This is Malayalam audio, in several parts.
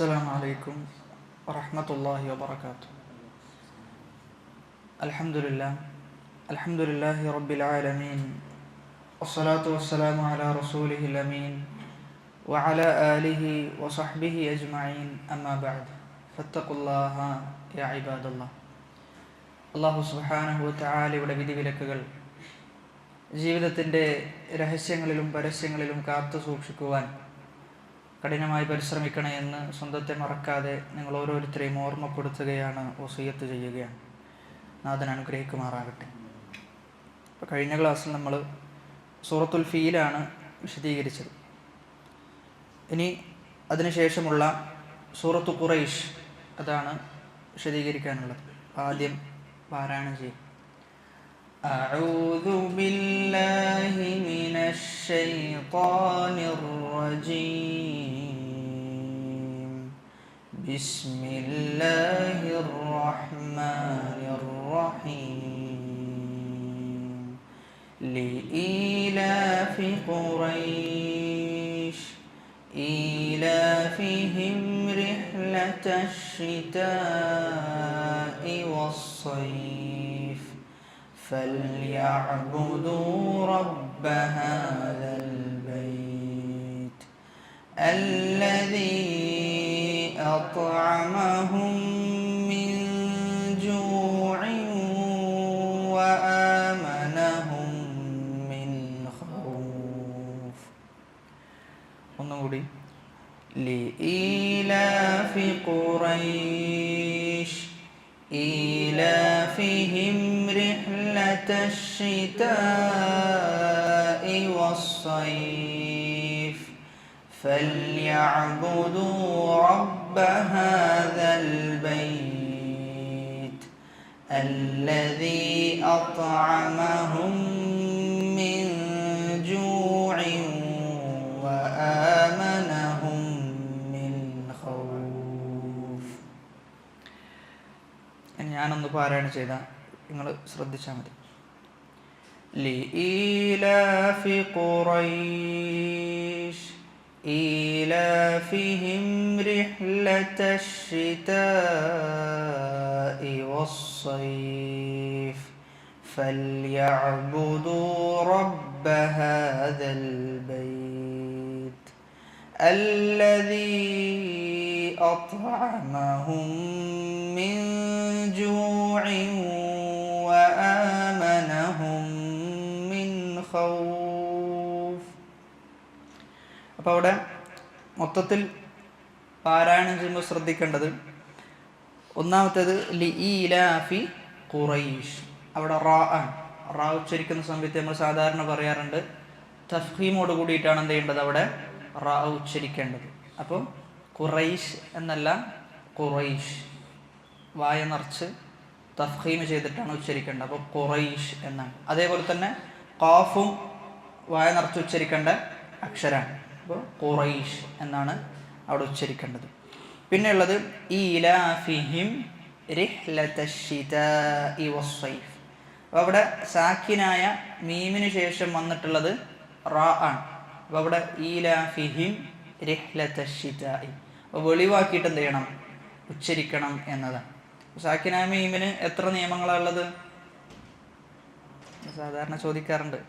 السلام عليكم ورحمة الله وبركاته. الحمد لله رب العالمين، والصلاة والسلام على رسوله الأمين وعلى آله وصحبه أجمعين، أما بعد فاتقوا الله يا عباد الله. അള്ളാഹു സുബ്ഹാനഹു വതആലയുടെ വിധിവിലക്കുകൾ ജീവിതത്തിൻ്റെ രഹസ്യങ്ങളിലും പരസ്യങ്ങളിലും കാത്തു സൂക്ഷിക്കുവാൻ കഠിനമായി പരിശ്രമിക്കണേ എന്ന് സ്വന്തത്തെ മറക്കാതെ നിങ്ങൾ ഓരോരുത്തരെയും ഓർമ്മപ്പെടുത്തുകയാണ്, വസിയ്യത്ത് ചെയ്യുകയാണ്. നാഥൻ അനുഗ്രഹിക്കുമാറാകട്ടെ. ഇപ്പോൾ കഴിഞ്ഞ ക്ലാസ്സിൽ നമ്മൾ സൂറത്തുൽ ഫീലാണ് വിശദീകരിച്ചത്. ഇനി അതിനുശേഷമുള്ള സൂറത്തു ഖുറൈശ് അതാണ് വിശദീകരിക്കാനുള്ളത്. ആദ്യം പാരായണം ചെയ്യും. أعوذ بالله من الشيطان الرجيم. بسم الله الرحمن الرحيم. لإيلاف قريش إيلافهم رحلة الشتاء والصيف فليعبدوا رب هذا البيت الذي أطعمهم من جوع وآمنهم من خوف. ഒന്നുകൂടി. لإيلاف قريش إيلافهم رحلة الشتاء والصيف فليعبدوا رب هذا البيت الذي أطعمهم من جوع وآمنهم من خوف. ഞാനൊന്ന് പാരായണം ചെയ്താൽ നിങ്ങൾ ശ്രദ്ധിച്ചാൽ മതി. لإيلاف قريش إيلافهم رحلة الشتاء والصيف فليعبدوا رب هذا البيت الذي أطعمهم من جوع وآمنهم من خوف. അപ്പോൾ അവിടെ മൊത്തത്തിൽ പാരായണം ചെയ്യുമ്പോൾ ശ്രദ്ധിക്കേണ്ടത് ഒന്നാമത്തേത് ലിഈലാഫി ഖുറൈശ്. അവിടെ റാ ഉച്ചരിക്കുന്ന സമയത്ത് നമ്മൾ സാധാരണ പറയാറുണ്ട് തഫ്ഖീമോട് കൂടിയിട്ടാണ് എന്ത് ചെയ്യേണ്ടത്, അവിടെ റാ ഉച്ചരിക്കേണ്ടത്. അപ്പോൾ ഖുറൈശ് എന്നല്ല, ഖുറൈശ് വായ നിറച്ച് തഫ്ഖീം ചെയ്തിട്ടാണ് ഉച്ചരിക്കേണ്ടത്. അപ്പോൾ ഖുറൈശ് എന്നാണ്. അതേപോലെ തന്നെ ഖാഫും വായ നിറച്ച് ഉച്ചരിക്കേണ്ട അക്ഷരമാണ്. അപ്പോൾ ഖുറൈശ് എന്നാണ് അവിടെ ഉച്ചരിക്കേണ്ടത്. പിന്നെയുള്ളത് ഈലാഫിഹിം റിഹ്ലതശ്ശിതാഇ വസ്സൈഫ്. അപ്പോൾ അവിടെ സാക്കിനായ മീമിന് ശേഷം വന്നിട്ടുള്ളത് റാ ആണ്. അപ്പോൾ അവിടെ ഈലാഫിഹിം റിഹ്ലതശ്ശിതാഇ. അപ്പോൾ വെളിവാക്കിയിട്ട് എന്ത് ചെയ്യണം, ഉച്ചരിക്കണം എന്നതാണ്. സാക്കിനായ മീമിന് എത്ര നിയമങ്ങളാണ് ഉള്ളത്? സാധാരണ ചോദിക്കാറുണ്ട്.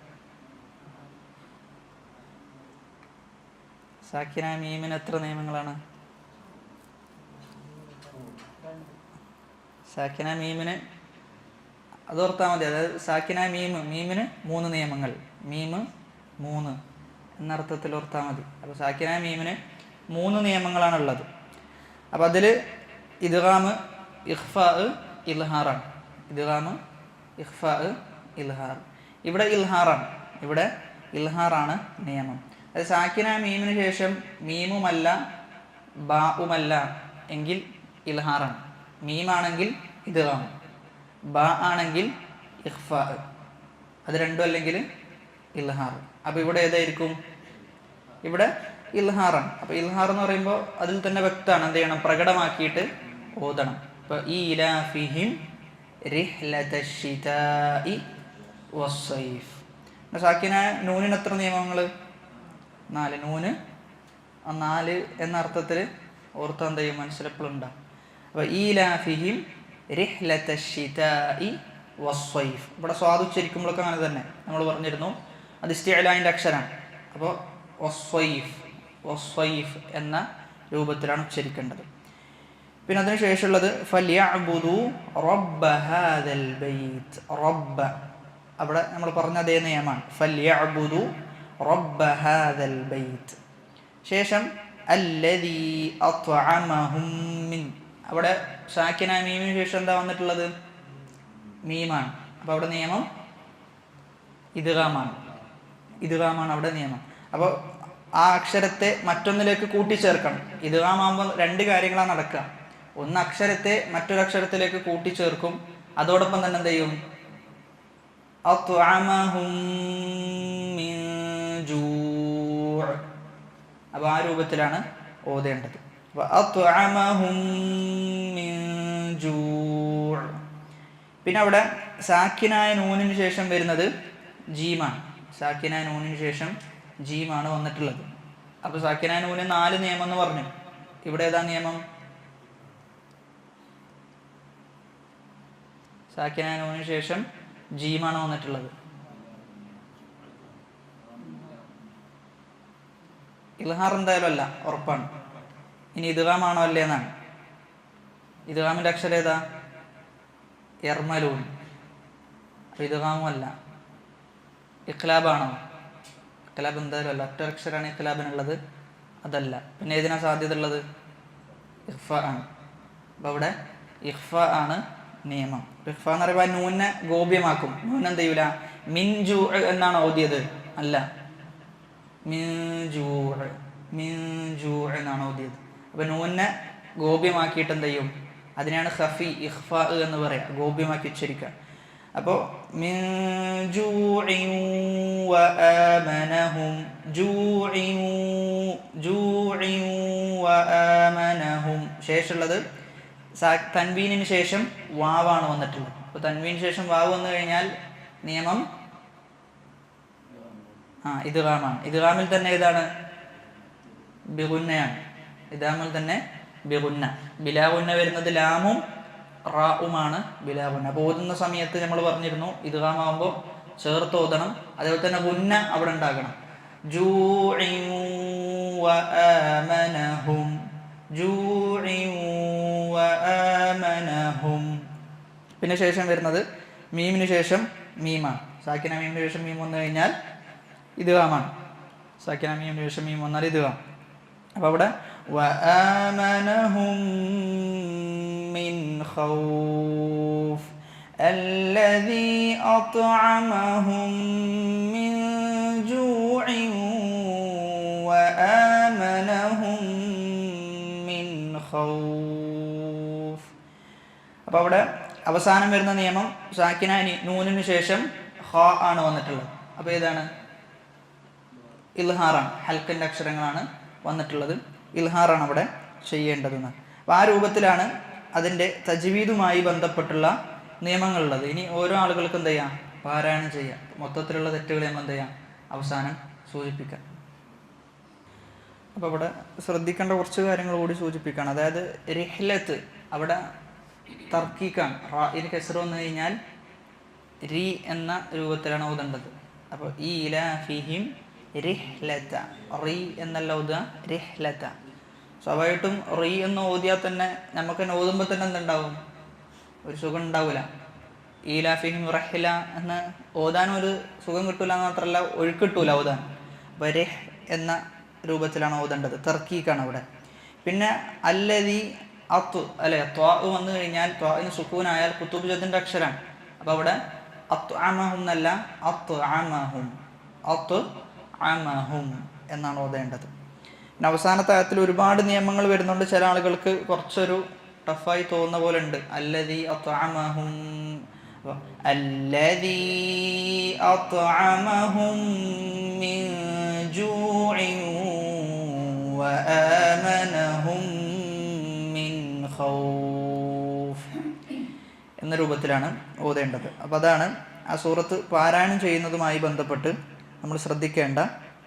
സാക്കിനായ മീമിന് എത്ര നിയമങ്ങളാണ്? സാക്കിനായ മീമിന് അതോർത്താൽ മതി. അതായത് സാക്കിനായ മീമിന് 3 നിയമങ്ങൾ. മീമ് 3 എന്നർത്ഥത്തിൽ ഓർത്താൽ മതി. അപ്പോൾ സാക്കിനായ മീമിന് 3 നിയമങ്ങളാണുള്ളത്. അപ്പോൾ അതിൽ ഇദ്ഗാം, ഇഖ്ഫാ, ഇൽഹാറാണ്. ഇദ്ഗാം, ഇഖ്ഫാ, ഇൽഹാർ. ഇവിടെ ഇൽഹാറാണ് നിയമം. അത് സാക്കിനായ മീമിന് ശേഷം മീമുമല്ല ബാഉമല്ല എങ്കിൽ ഇൽഹാറാണ്. മീമാണെങ്കിൽ ഇദ്ഗാം, ബാ ആണെങ്കിൽ ഇഖ്ഫാ. അത് രണ്ടും അല്ലെങ്കിൽ ഇൽഹാർ. അപ്പോൾ ഇവിടെ ഏതായിരിക്കും? ഇവിടെ ഇൽഹാറാണ്. അപ്പോൾ ഇൽഹാർ എന്ന് പറയുമ്പോൾ അതിൽ തന്നെ വ്യക്തമാണ്, എന്ത് ചെയ്യണം, പ്രകടമാക്കിയിട്ട് ഓതണം. ഇപ്പോൾ ഈലാഫിഹിം റിഹ്ലതശ്ശിതാഇ വസ്സൈഫ്. സാക്കിനായ നൂനിന് എത്ര നിയമങ്ങൾ? 4. നൂന് 4 എന്ന അർത്ഥത്തിൽ ഓർത്താൽ എന്ത് ചെയ്യും? മനസ്സിലെപ്പോഴുണ്ടാകും. അപ്പോൾ ഈലാഫിഹിം റിഹ്ലത്തശ്ശിതാഇ വസ്സൈഫ്. ഇവിടെ സ്വാദ് ഉച്ചരിക്കുമ്പോഴൊക്കെ അങ്ങനെ തന്നെ നമ്മൾ പറഞ്ഞിരുന്നു, അത് ഇസ്തിഅലാൻ്റെ അക്ഷരമാണ്. അപ്പോൾ വസ്സൈഫ് എന്ന രൂപത്തിലാണ് ഉച്ചരിക്കേണ്ടത്. പിന്നെ അതിന് ശേഷമുള്ളത് ഫല്യഅ്ബുദു റബ്ബ ഹാദൽ ബൈത്ത്. റബ്ബ അവിടെ നമ്മൾ പറഞ്ഞ അതേ നിയമമാണ്. ഫല്യഅ്ബുദു റബ്ബ ഹാദൽ ബൈത്ത്. ശേഷം അല്ലദീ അത്അമഹും മിൻ. അവിടെ സാക്കിന മീമിന് ശേഷം എന്താ വന്നിട്ടുള്ളത്? മീമാണ്. അപ്പോൾ അവിടെ നിയമം ഇദ്ഗാമാണ്. അവിടെ നിയമം. അപ്പോൾ ആ അക്ഷരത്തെ മറ്റൊന്നിലേക്ക് കൂട്ടിച്ചേർക്കണം. ഇദ്ഗാം ആകുമ്പോൾ രണ്ട് കാര്യങ്ങളാണ് നടക്കുക. ഒന്ന്, അക്ഷരത്തെ മറ്റൊരക്ഷരത്തിലേക്ക് കൂട്ടിച്ചേർക്കും. അതോടൊപ്പം തന്നെ എന്ത് ചെയ്യും? അത്അമഹും മിൻ ജൂ'. അപ്പോൾ ആ രൂപത്തിലാണ് ഓതേണ്ടത്. അപ്പോൾ അത്അമഹും മിൻ ജൂ'. പിന്നെ അവിടെ സാക്കിനായ നൂനിന് ശേഷം വരുന്നത് ജീമാണ്. സാക്കിനായ നൂനിന് ശേഷം ജീമാണ് വന്നിട്ടുള്ളത്. അപ്പോൾ സാക്കിനായ നൂന് 4 നിയമം എന്ന് പറഞ്ഞു. ഇവിടെ ഏതാ നിയമം? സാക്കിനായ നൂനിന് ശേഷം ജീമാണ് വന്നിട്ടുള്ളത്. ഇൽഹാർ എന്തായാലും അല്ല, ഉറപ്പാണ്. ഇനി ഇദ്ഗാമാണോ അല്ലേ എന്നാണ്. ഇദ്ഗാമിൻ്റെ അക്ഷരം ഏതാ? യർമലൂൻ. ഇദ്ഗാമും അല്ല. ഇഖ്ലാബാണോ? ഇഖ്ലാബ് എന്തായാലും അല്ല. ഒറ്റ അക്ഷരമാണ് ഇഖ്ലാബിനുള്ളത്, അതല്ല. പിന്നെ ഏതിനാ സാധ്യത ഉള്ളത്? ഇഖ്ഫ ആണ്. അപ്പോൾ അവിടെ ഇഖ്ഫ ആണ് നിയമം. ഇഖ്ഫ എന്ന് പറയുമ്പോൾ നൂനെ ഗോപ്യമാക്കും. നൂൻ എന്ത് ചെയ്യൂല? മിൻ ജൂ എന്നാണ് ഓതിയത്? അല്ല, മിൻ ജൂ എന്നാണ് ഓതിയത്. അപ്പോൾ നൂനെ ഗോപ്യമാക്കിയിട്ട് എന്ത് ചെയ്യും? അതിനാണ് ഖഫി ഇഖ്ഫ എന്ന് പറയാം, ഗോപ്യമാക്കി ഉച്ചരിക്കുക. അപ്പോൾ മിൻ ജൂഇൻ വആമനഹും, ജൂഇൻ വആമനഹും. ശേഷമുള്ളത് തൻവീനിന് ശേഷം വാവാണ് വന്നിട്ടുള്ളത്. അപ്പോൾ തൻവീന് ശേഷം വാവ് വന്നു കഴിഞ്ഞാൽ നിയമം ഇദ്ഗാമാണ്. ഇദ്ഗാമിൽ തന്നെ ഏതാണ്? ബിഗുന്നയാണ്. ഇദ്ഗാമിൽ തന്നെ ബിഗുന്ന. ബിലാഗുന്ന വരുന്നത് ലാമും റാവുമാണ് ബിലാഗുന്ന. അപ്പോൾ ഓതുന്ന സമയത്ത് നമ്മൾ പറഞ്ഞിരുന്നു ഇദ്ഗാമാകുമ്പോൾ ചേർത്ത് ഓതണം. അതേപോലെ തന്നെ ഗുന്ന അവിടെ ഉണ്ടാകണം. ജൂഇൻ വആമനഹും, ജൂഇൻ വആമനഹും. പിന്നെ ശേഷം വരുന്നത് മീമിന് ശേഷം മീമാണ്. സാക്കിന മീമിന് ശേഷം മീം വന്നു കഴിഞ്ഞാൽ ഇദ്ഗാമാണ്. സാക്കിന മീമിന് ശേഷം മീം വന്നാൽ ഇദ്ഗാം. അപ്പോൾ അവിടെ വആമനഹും മിൻ ഖൗഫ് അല്ലദീ അത്അമഹും മിൻ ജൂഇൻ വആമനഹും മിൻ ഖൗഫ്. അപ്പോൾ അവിടെ അവസാനം വരുന്ന നിയമം സാക്കിന നൂനിന് ശേഷം ഖ ആണ് വന്നിട്ടുള്ളത്. അപ്പോൾ ഏതാണ്? ഇൽഹാറാണ്. ഹൽക്കിൻ്റെ അക്ഷരങ്ങളാണ് വന്നിട്ടുള്ളത്. ഇൽഹാറാണ് അവിടെ ചെയ്യേണ്ടതെന്ന്. അപ്പോൾ ആ രൂപത്തിലാണ് അതിൻ്റെ തജ്വീദുമായി ബന്ധപ്പെട്ടുള്ള നിയമങ്ങളുള്ളത്. ഇനി ഓരോ ആളുകൾക്കും എന്ത് ചെയ്യാം? പാരായണം ചെയ്യാം. മൊത്തത്തിലുള്ള തെറ്റുകൾ നമ്മൾ എന്ത് ചെയ്യാം? അവസാനം സൂചിപ്പിക്കാം. അപ്പോൾ ഇവിടെ ശ്രദ്ധിക്കേണ്ട കുറച്ച് കാര്യങ്ങൾ കൂടി സൂചിപ്പിക്കുകയാണ്. അതായത് റിഹ്ലത്ത് അവിടെ തർക്കീക്കാണ്. റാഇന് കസ്ർ വന്നു കഴിഞ്ഞാൽ രി എന്ന രൂപത്തിലാണ് ഓതേണ്ടത്. അപ്പോൾ ഈലാഫിഹിം റിഹ്ലത, റി എന്നല്ല ഓതുക, റിഹ്ലത. സ്വാഭാവികമായിട്ടും റി എന്ന് ഓതിയാൽ തന്നെ നമുക്ക് തന്നെ ഓതുമ്പോൾ തന്നെ എന്തുണ്ടാവും? ഒരു സുഖം ഉണ്ടാവില്ല. ഈലാഫിഹിം റഹ്ല എന്ന് ഓതാനും ഒരു സുഖം കിട്ടൂല എന്ന് മാത്രമല്ല, ഒഴുക്കിട്ടൂല ഓതാൻ. അപ്പോൾ റിഹ് എന്ന രൂപത്തിലാണ് ഓതേണ്ടത്. തർക്കീക്കാണ് അവിടെ. പിന്നെ അല്ലദീ അല്ലെ, ത്വാ വന്നു കഴിഞ്ഞാൽ ത്വാഇന് സുക്കൂനായാൽ കുത്തുബ് ജദ്ദിൻ്റെ അക്ഷരമാണ്. അപ്പോൾ അവിടെ അത്അമഹും എന്നല്ല, അത്അമഹും എന്നാണ് ഓതേണ്ടത്. പിന്നെ അവസാനത്തെ ആയത്തിൽ ഒരുപാട് നിയമങ്ങൾ വരുന്നുണ്ട്. ചില ആളുകൾക്ക് കുറച്ചൊരു ടഫായി തോന്നുന്ന പോലെ ഉണ്ട്. അല്ലദീ അത്അമഹും, അല്ലദീ അത്അമഹും മിൻ ജൂഇൻ വആമനഹും മിൻ ഖൗഫ് എന്ന രൂപത്തിലാണ് ഓതേണ്ടത്. അപ്പോൾ അതാണ് ആ സൂറത്ത് പാരായണം ചെയ്യുന്നതുമായി ബന്ധപ്പെട്ട് നമ്മൾ ശ്രദ്ധിക്കേണ്ട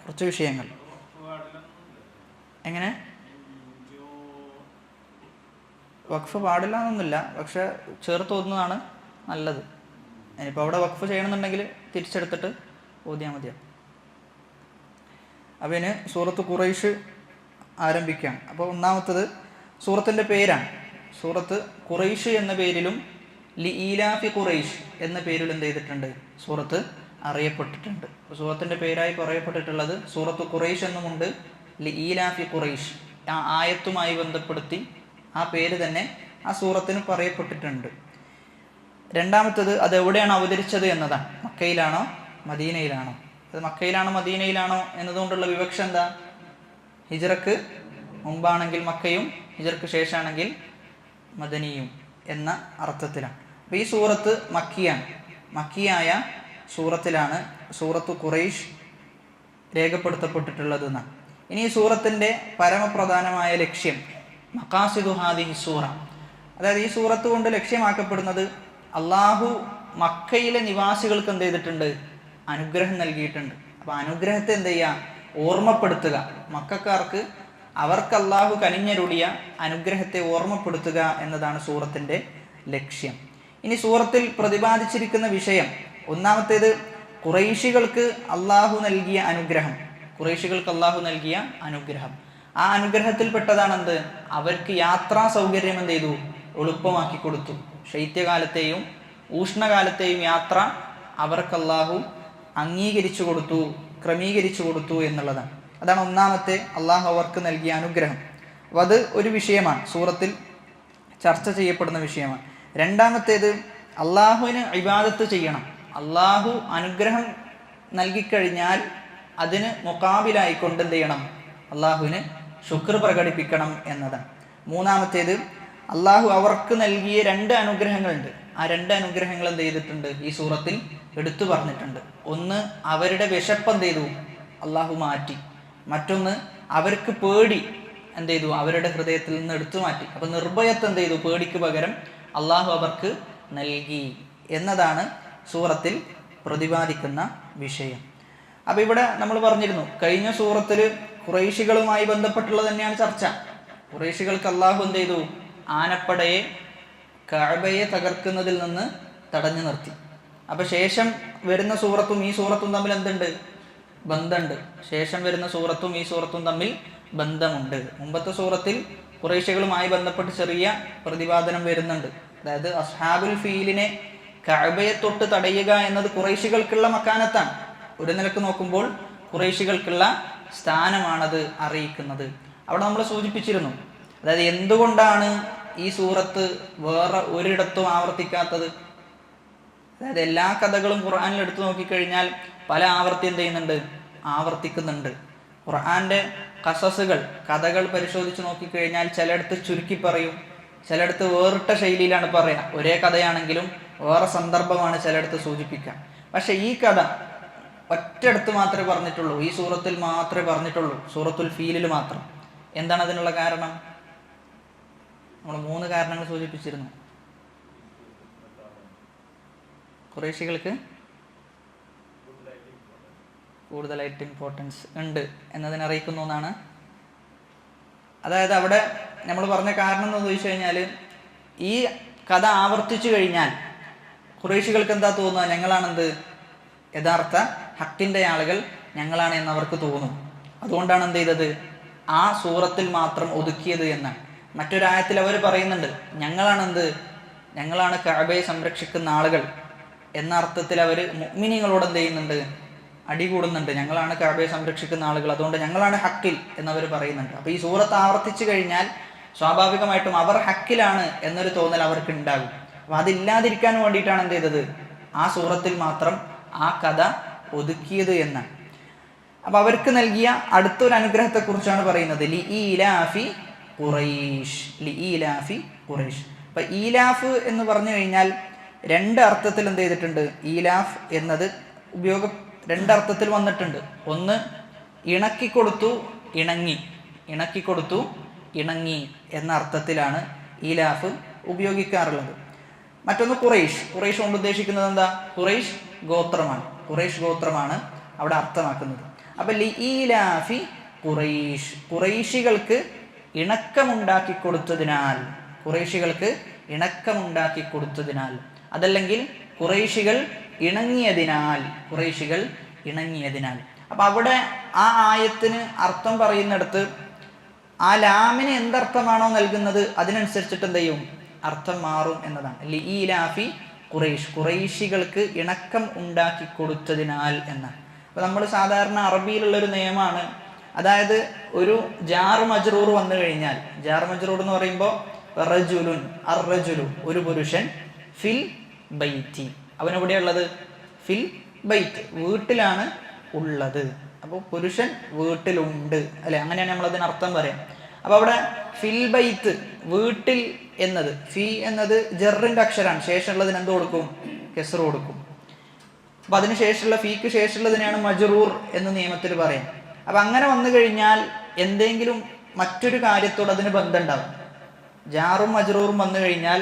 കുറച്ച് വിഷയങ്ങൾ. എങ്ങനെ? വഖഫ് പാടില്ല എന്നൊന്നുമില്ല, പക്ഷെ ചേർത്ത് ഓതുന്നതാണ് നല്ലത്. ഇനിയിപ്പോൾ അവിടെ വഖഫ് ചെയ്യണമെന്നുണ്ടെങ്കിൽ തിരിച്ചെടുത്തിട്ട് ഓതിയാൽ മതിയാവും. അപ്പോൾ ഇനി സൂറത്ത് ഖുറൈശ് ആരംഭിക്കാം. അപ്പോൾ ഒന്നാമത്തത് സൂറത്തിൻ്റെ പേരാണ്. സൂറത്ത് ഖുറൈശ് എന്ന പേരിലും ലി ഈലാഫി ഖുറൈശ് എന്ന പേരിൽ എന്ത് ചെയ്തിട്ടുണ്ട്, സൂറത്ത് അറിയപ്പെട്ടിട്ടുണ്ട്. സൂറത്തിൻ്റെ പേരായി പറയപ്പെട്ടിട്ടുള്ളത് സൂറത്ത് ഖുറൈശ് എന്നുമുണ്ട്, ലി ഈലാഫി ഖുറൈശ് ആ ആയത്തുമായി ബന്ധപ്പെടുത്തി ആ പേര് തന്നെ ആ സൂറത്തിന് പറയപ്പെട്ടിട്ടുണ്ട്. രണ്ടാമത്തത് അത് എവിടെയാണ് അവതരിച്ചത് എന്നതാണ്. മക്കയിലാണോ മദീനയിലാണോ? അത് മക്കയിലാണോ മദീനയിലാണോ എന്നതുകൊണ്ടുള്ള വിവക്ഷ എന്താ? ഹിജ്റക്ക് മുമ്പാണെങ്കിൽ മക്കയും ഹിജ്റക്ക് ശേഷമാണെങ്കിൽ മദനിയും എന്ന അർത്ഥത്തിലാണ്. അപ്പോൾ ഈ സൂറത്ത് മക്കിയാണ്. മക്കിയായ സൂറത്തിലാണ് സൂറത്ത് ഖുറൈശ് രേഖപ്പെടുത്തപ്പെട്ടിട്ടുള്ളത് എന്നാണ്. ഇനി ഈ സൂറത്തിൻ്റെ പരമപ്രധാനമായ ലക്ഷ്യം മഖാസിദു ഹാദിഹി സൂറ, അതായത് ഈ സൂറത്ത് കൊണ്ട് ലക്ഷ്യമാക്കപ്പെടുന്നത് അള്ളാഹു മക്കയിലെ നിവാസികൾക്ക് എന്ത് ചെയ്തിട്ടുണ്ട്, അനുഗ്രഹം നൽകിയിട്ടുണ്ട്. അപ്പോൾ അനുഗ്രഹത്തെ എന്ത് ചെയ്യുക, ഓർമ്മപ്പെടുത്തുക. മക്കക്കാർക്ക് അവർക്ക് അള്ളാഹു കനിഞ്ഞരുളിയ അനുഗ്രഹത്തെ ഓർമ്മപ്പെടുത്തുക എന്നതാണ് സൂറത്തിൻ്റെ ലക്ഷ്യം. ഇനി സൂറത്തിൽ പ്രതിപാദിച്ചിരിക്കുന്ന വിഷയം ഒന്നാമത്തേത് ഖുറൈശികൾക്ക് അള്ളാഹു നൽകിയ അനുഗ്രഹം. ഖുറൈശികൾക്ക് അള്ളാഹു നൽകിയ അനുഗ്രഹം, ആ അനുഗ്രഹത്തിൽപ്പെട്ടതാണെന്ത്, അവർക്ക് യാത്രാ സൗകര്യം എന്ത് ചെയ്തു, എളുപ്പമാക്കി കൊടുത്തു. ശൈത്യകാലത്തെയും ഉഷ്ണകാലത്തെയും യാത്ര അവർക്ക് അള്ളാഹു അംഗീകരിച്ചു കൊടുത്തു, ക്രമീകരിച്ചു കൊടുത്തു എന്നുള്ളതാണ്. അതാണ് ഒന്നാമത്തെ അള്ളാഹു അവർക്ക് നൽകിയ അനുഗ്രഹം. അപ്പോൾ അത് ഒരു വിഷയമാണ്, സൂറത്തിൽ ചർച്ച ചെയ്യപ്പെടുന്ന വിഷയമാണ്. രണ്ടാമത്തേത് അള്ളാഹുവിന് ഇബാദത്ത് ചെയ്യണം. അള്ളാഹു അനുഗ്രഹം നൽകിക്കഴിഞ്ഞാൽ അതിന് മുഖാബിലായിക്കൊണ്ട് എന്ത് ചെയ്യണം, അള്ളാഹുവിന് ശുക്ർ പ്രകടിപ്പിക്കണം എന്നതാണ്. മൂന്നാമത്തേത് അള്ളാഹു അവർക്ക് നൽകിയ 2 അനുഗ്രഹങ്ങളുണ്ട്. ആ 2 അനുഗ്രഹങ്ങൾ എന്ത് ചെയ്തിട്ടുണ്ട്, ഈ സൂറത്തിൽ എടുത്തു പറഞ്ഞിട്ടുണ്ട്. ഒന്ന്, അവരുടെ വിശപ്പ് എന്ത് ചെയ്തു, അള്ളാഹു മാറ്റി. മറ്റൊന്ന്, അവർക്ക് പേടി എന്ത് ചെയ്തു, അവരുടെ ഹൃദയത്തിൽ നിന്ന് എടുത്തു മാറ്റി. അപ്പം നിർഭയത്വം എന്ത് ചെയ്തു, പേടിക്ക് പകരം അള്ളാഹു അവർക്ക് നൽകി എന്നതാണ് സൂറത്തിൽ പ്രതിപാദിക്കുന്ന വിഷയം. അപ്പം ഇവിടെ നമ്മൾ പറഞ്ഞിരുന്നു, കഴിഞ്ഞ സൂറത്തിൽ ഖുറൈശികളുമായി ബന്ധപ്പെട്ടുള്ളത് തന്നെയാണ് ചർച്ച. ഖുറൈശികൾക്ക് അള്ളാഹു എന്ത് ചെയ്തു, ആനപ്പടയെ കഅബയെ തകർക്കുന്നതിൽ നിന്ന് തടഞ്ഞു നിർത്തി. അപ്പം ശേഷം വരുന്ന സൂറത്തും ഈ സൂറത്തും തമ്മിൽ എന്തുണ്ട്, ബന്ധമുണ്ട്. ശേഷം വരുന്ന സൂറത്തും ഈ സൂറത്തും തമ്മിൽ ബന്ധമുണ്ട്. മുമ്പത്തെ സൂറത്തിൽ ഖുറൈശികളുമായി ബന്ധപ്പെട്ട് ചെറിയ പ്രതിപാദനം വരുന്നുണ്ട്. അതായത് അസ്ഹാബുൽ ഫീലിനെ കഅബയെ തൊട്ട് തടയുക എന്നത് ഖുറൈശികൾക്കുള്ള മക്കാനത്താണ്. ഒരു നിലക്ക് നോക്കുമ്പോൾ ഖുറൈശികൾക്കുള്ള സ്ഥാനമാണത് അറിയിക്കുന്നത്. അവിടെ നമ്മൾ സൂചിപ്പിച്ചിരുന്നു, അതായത് എന്തുകൊണ്ടാണ് ഈ സൂറത്ത് വേറെ ഒരിടത്തും ആവർത്തിക്കാത്തത്. അതായത് എല്ലാ കഥകളും ഖുർആനിൽ എടുത്തു നോക്കിക്കഴിഞ്ഞാൽ പല ആവർത്തി എന്ത് ചെയ്യുന്നുണ്ട്, ആവർത്തിക്കുന്നുണ്ട്. ഖുർആന്റെ ഖസസുകൾ, കഥകൾ പരിശോധിച്ച് നോക്കിക്കഴിഞ്ഞാൽ ചിലയിടത്ത് ചുരുക്കി പറയും, ചിലയിടത്ത് വേറിട്ട ശൈലിയിലാണ് പറയുക. ഒരേ കഥയാണെങ്കിലും വേറെ സന്ദർഭമാണ് ചിലയിടത്ത് സൂചിപ്പിക്കുക. പക്ഷെ ഈ കഥ ഒറ്റയിടത്ത് മാത്രമേ പറഞ്ഞിട്ടുള്ളൂ, ഈ സൂറത്തിൽ മാത്രമേ പറഞ്ഞിട്ടുള്ളൂ, സൂറത്തുൽ ഫീലിൽ മാത്രം. എന്താണ് അതിനുള്ള കാരണം? നമ്മൾ 3 കാരണങ്ങൾ സൂചിപ്പിച്ചിരുന്നു. ഖുറൈശികൾക്ക് കൂടുതലായിട്ട് ഇമ്പോർട്ടൻസ് ഉണ്ട് എന്നതിനറിയിക്കുന്നു എന്നാണ്. അതായത് അവിടെ നമ്മൾ പറഞ്ഞ കാരണം എന്ന് ചോദിച്ചു കഴിഞ്ഞാൽ, ഈ കഥ ആവർത്തിച്ചു കഴിഞ്ഞാൽ ഖുറൈശികൾക്ക് എന്താ തോന്നുക, ഞങ്ങളാണെന്ത് യഥാർത്ഥ ഹക്കിൻ്റെ ആളുകൾ ഞങ്ങളാണ് എന്നവർക്ക് തോന്നും. അതുകൊണ്ടാണ് എന്ത് ചെയ്തത്, ആ സൂറത്തിൽ മാത്രം ഒതുക്കിയത് എന്നാണ്. മറ്റൊരായത്തിൽ അവർ പറയുന്നുണ്ട്, ഞങ്ങളാണ് കഅബയെ സംരക്ഷിക്കുന്ന ആളുകൾ എന്ന അർത്ഥത്തിൽ അവർ മുഅ്മിനീങ്ങളോട് എന്ത് ചെയ്യുന്നുണ്ട്, അടികൂടുന്നുണ്ട്. ഞങ്ങളാണ് കഅബയെ സംരക്ഷിക്കുന്ന ആളുകൾ, അതുകൊണ്ട് ഞങ്ങളാണ് ഹക്കിൽ എന്നവർ പറയുന്നുണ്ട്. അപ്പോൾ ഈ സൂറത്ത് ആവർത്തിച്ചു കഴിഞ്ഞാൽ സ്വാഭാവികമായിട്ടും അവർ ഹക്കിലാണ് എന്നൊരു തോന്നൽ അവർക്ക് ഉണ്ടാകും. അപ്പോൾ അതില്ലാതിരിക്കാൻ വേണ്ടിയിട്ടാണ് എന്ത് ചെയ്തത്, ആ സൂറത്തിൽ മാത്രം ആ കഥ ഒതുക്കിയത് എന്നാണ്. അപ്പോൾ അവർക്ക് നൽകിയ അടുത്തൊരു അനുഗ്രഹത്തെക്കുറിച്ചാണ് പറയുന്നത്, ലി ഈലാഫി ഖുറൈശ്. ലി ഈലാഫി ഖുറൈശ്. അപ്പം ഈലാഫ് എന്ന് പറഞ്ഞു കഴിഞ്ഞാൽ 2 അർത്ഥത്തിൽ എന്ത് ചെയ്തിട്ടുണ്ട്, ഈലാഫ് എന്നത് 2 അർത്ഥത്തിൽ വന്നിട്ടുണ്ട്. ഒന്ന്, ഇണക്കിക്കൊടുത്തു ഇണങ്ങി, ഇണക്കിക്കൊടുത്തു ഇണങ്ങി എന്ന അർത്ഥത്തിലാണ് ഈലാഫ് ഉപയോഗിക്കാറുള്ളത്. മറ്റൊന്ന് ഖുറൈശ്. ഖുറൈശ് കൊണ്ട് ഉദ്ദേശിക്കുന്നത് എന്താ, ഖുറൈശ് ഗോത്രമാണ്. ഖുറൈശ് ഗോത്രമാണ് അവിടെ അർത്ഥമാക്കുന്നത്. അപ്പം ലി ഈലാഫി ഖുറൈശ്, ഖുറൈശികൾക്ക് ഇണക്കമുണ്ടാക്കി കൊടുത്തതിനാൽ, ഖുറൈശികൾക്ക് ഇണക്കമുണ്ടാക്കി കൊടുത്തതിനാൽ, അതല്ലെങ്കിൽ ഖുറൈശികൾ ഇണങ്ങിയതിനാൽ. അപ്പൊ അവിടെ ആ ആയത്തിന് അർത്ഥം പറയുന്നിടത്ത് ആ ലാമിന് എന്തർത്ഥമാണോ നൽകുന്നത് അതിനനുസരിച്ചിട്ട് എന്ത് ചെയ്യും, അർത്ഥം മാറും എന്നതാണ്. ലീലാഫി ഖുറൈഷ്, ഖുറൈശികൾക്ക് ഇണക്കം ഉണ്ടാക്കി കൊടുത്തതിനാൽ എന്നാണ്. അപ്പൊ നമ്മൾ സാധാരണ അറബിയിലുള്ളൊരു നിയമമാണ്, അതായത് ഒരു ജാർ മജ്റൂർ വന്നു കഴിഞ്ഞാൽ, ജാർ മജ്റൂർ എന്ന് പറയുമ്പോൾ റജുലുൻ അർറജുലു ഒരു പുരുഷൻ, ഫിൽ ബൈത്തി അവനെവിടെയുള്ളത്, ഫിൽ ബൈത്ത് വീട്ടിലാണ് ഉള്ളത്. അപ്പോൾ പുരുഷൻ വീട്ടിലുണ്ട് അല്ലെ, അങ്ങനെയാണ് നമ്മൾ അതിന് അർത്ഥം പറയാം. അപ്പൊ അവിടെ ഫിൽ ബൈത്ത് വീട്ടിൽ എന്നത്, ഫി എന്നത് ജറിന്റെ അക്ഷരാണ്, ശേഷമുള്ളതിന് എന്ത് കൊടുക്കും, കെസ്റ് കൊടുക്കും. അപ്പൊ അതിന് ശേഷമുള്ള ഫീക്ക് ശേഷമുള്ളതിനെയാണ് മജ്റൂർ എന്ന് നിയമത്തിൽ പറയാം. അപ്പൊ അങ്ങനെ വന്നു കഴിഞ്ഞാൽ എന്തെങ്കിലും മറ്റൊരു കാര്യത്തോട് അതിന് ബന്ധം ഉണ്ടാവും. ജാറും മജ്റൂറും വന്നു കഴിഞ്ഞാൽ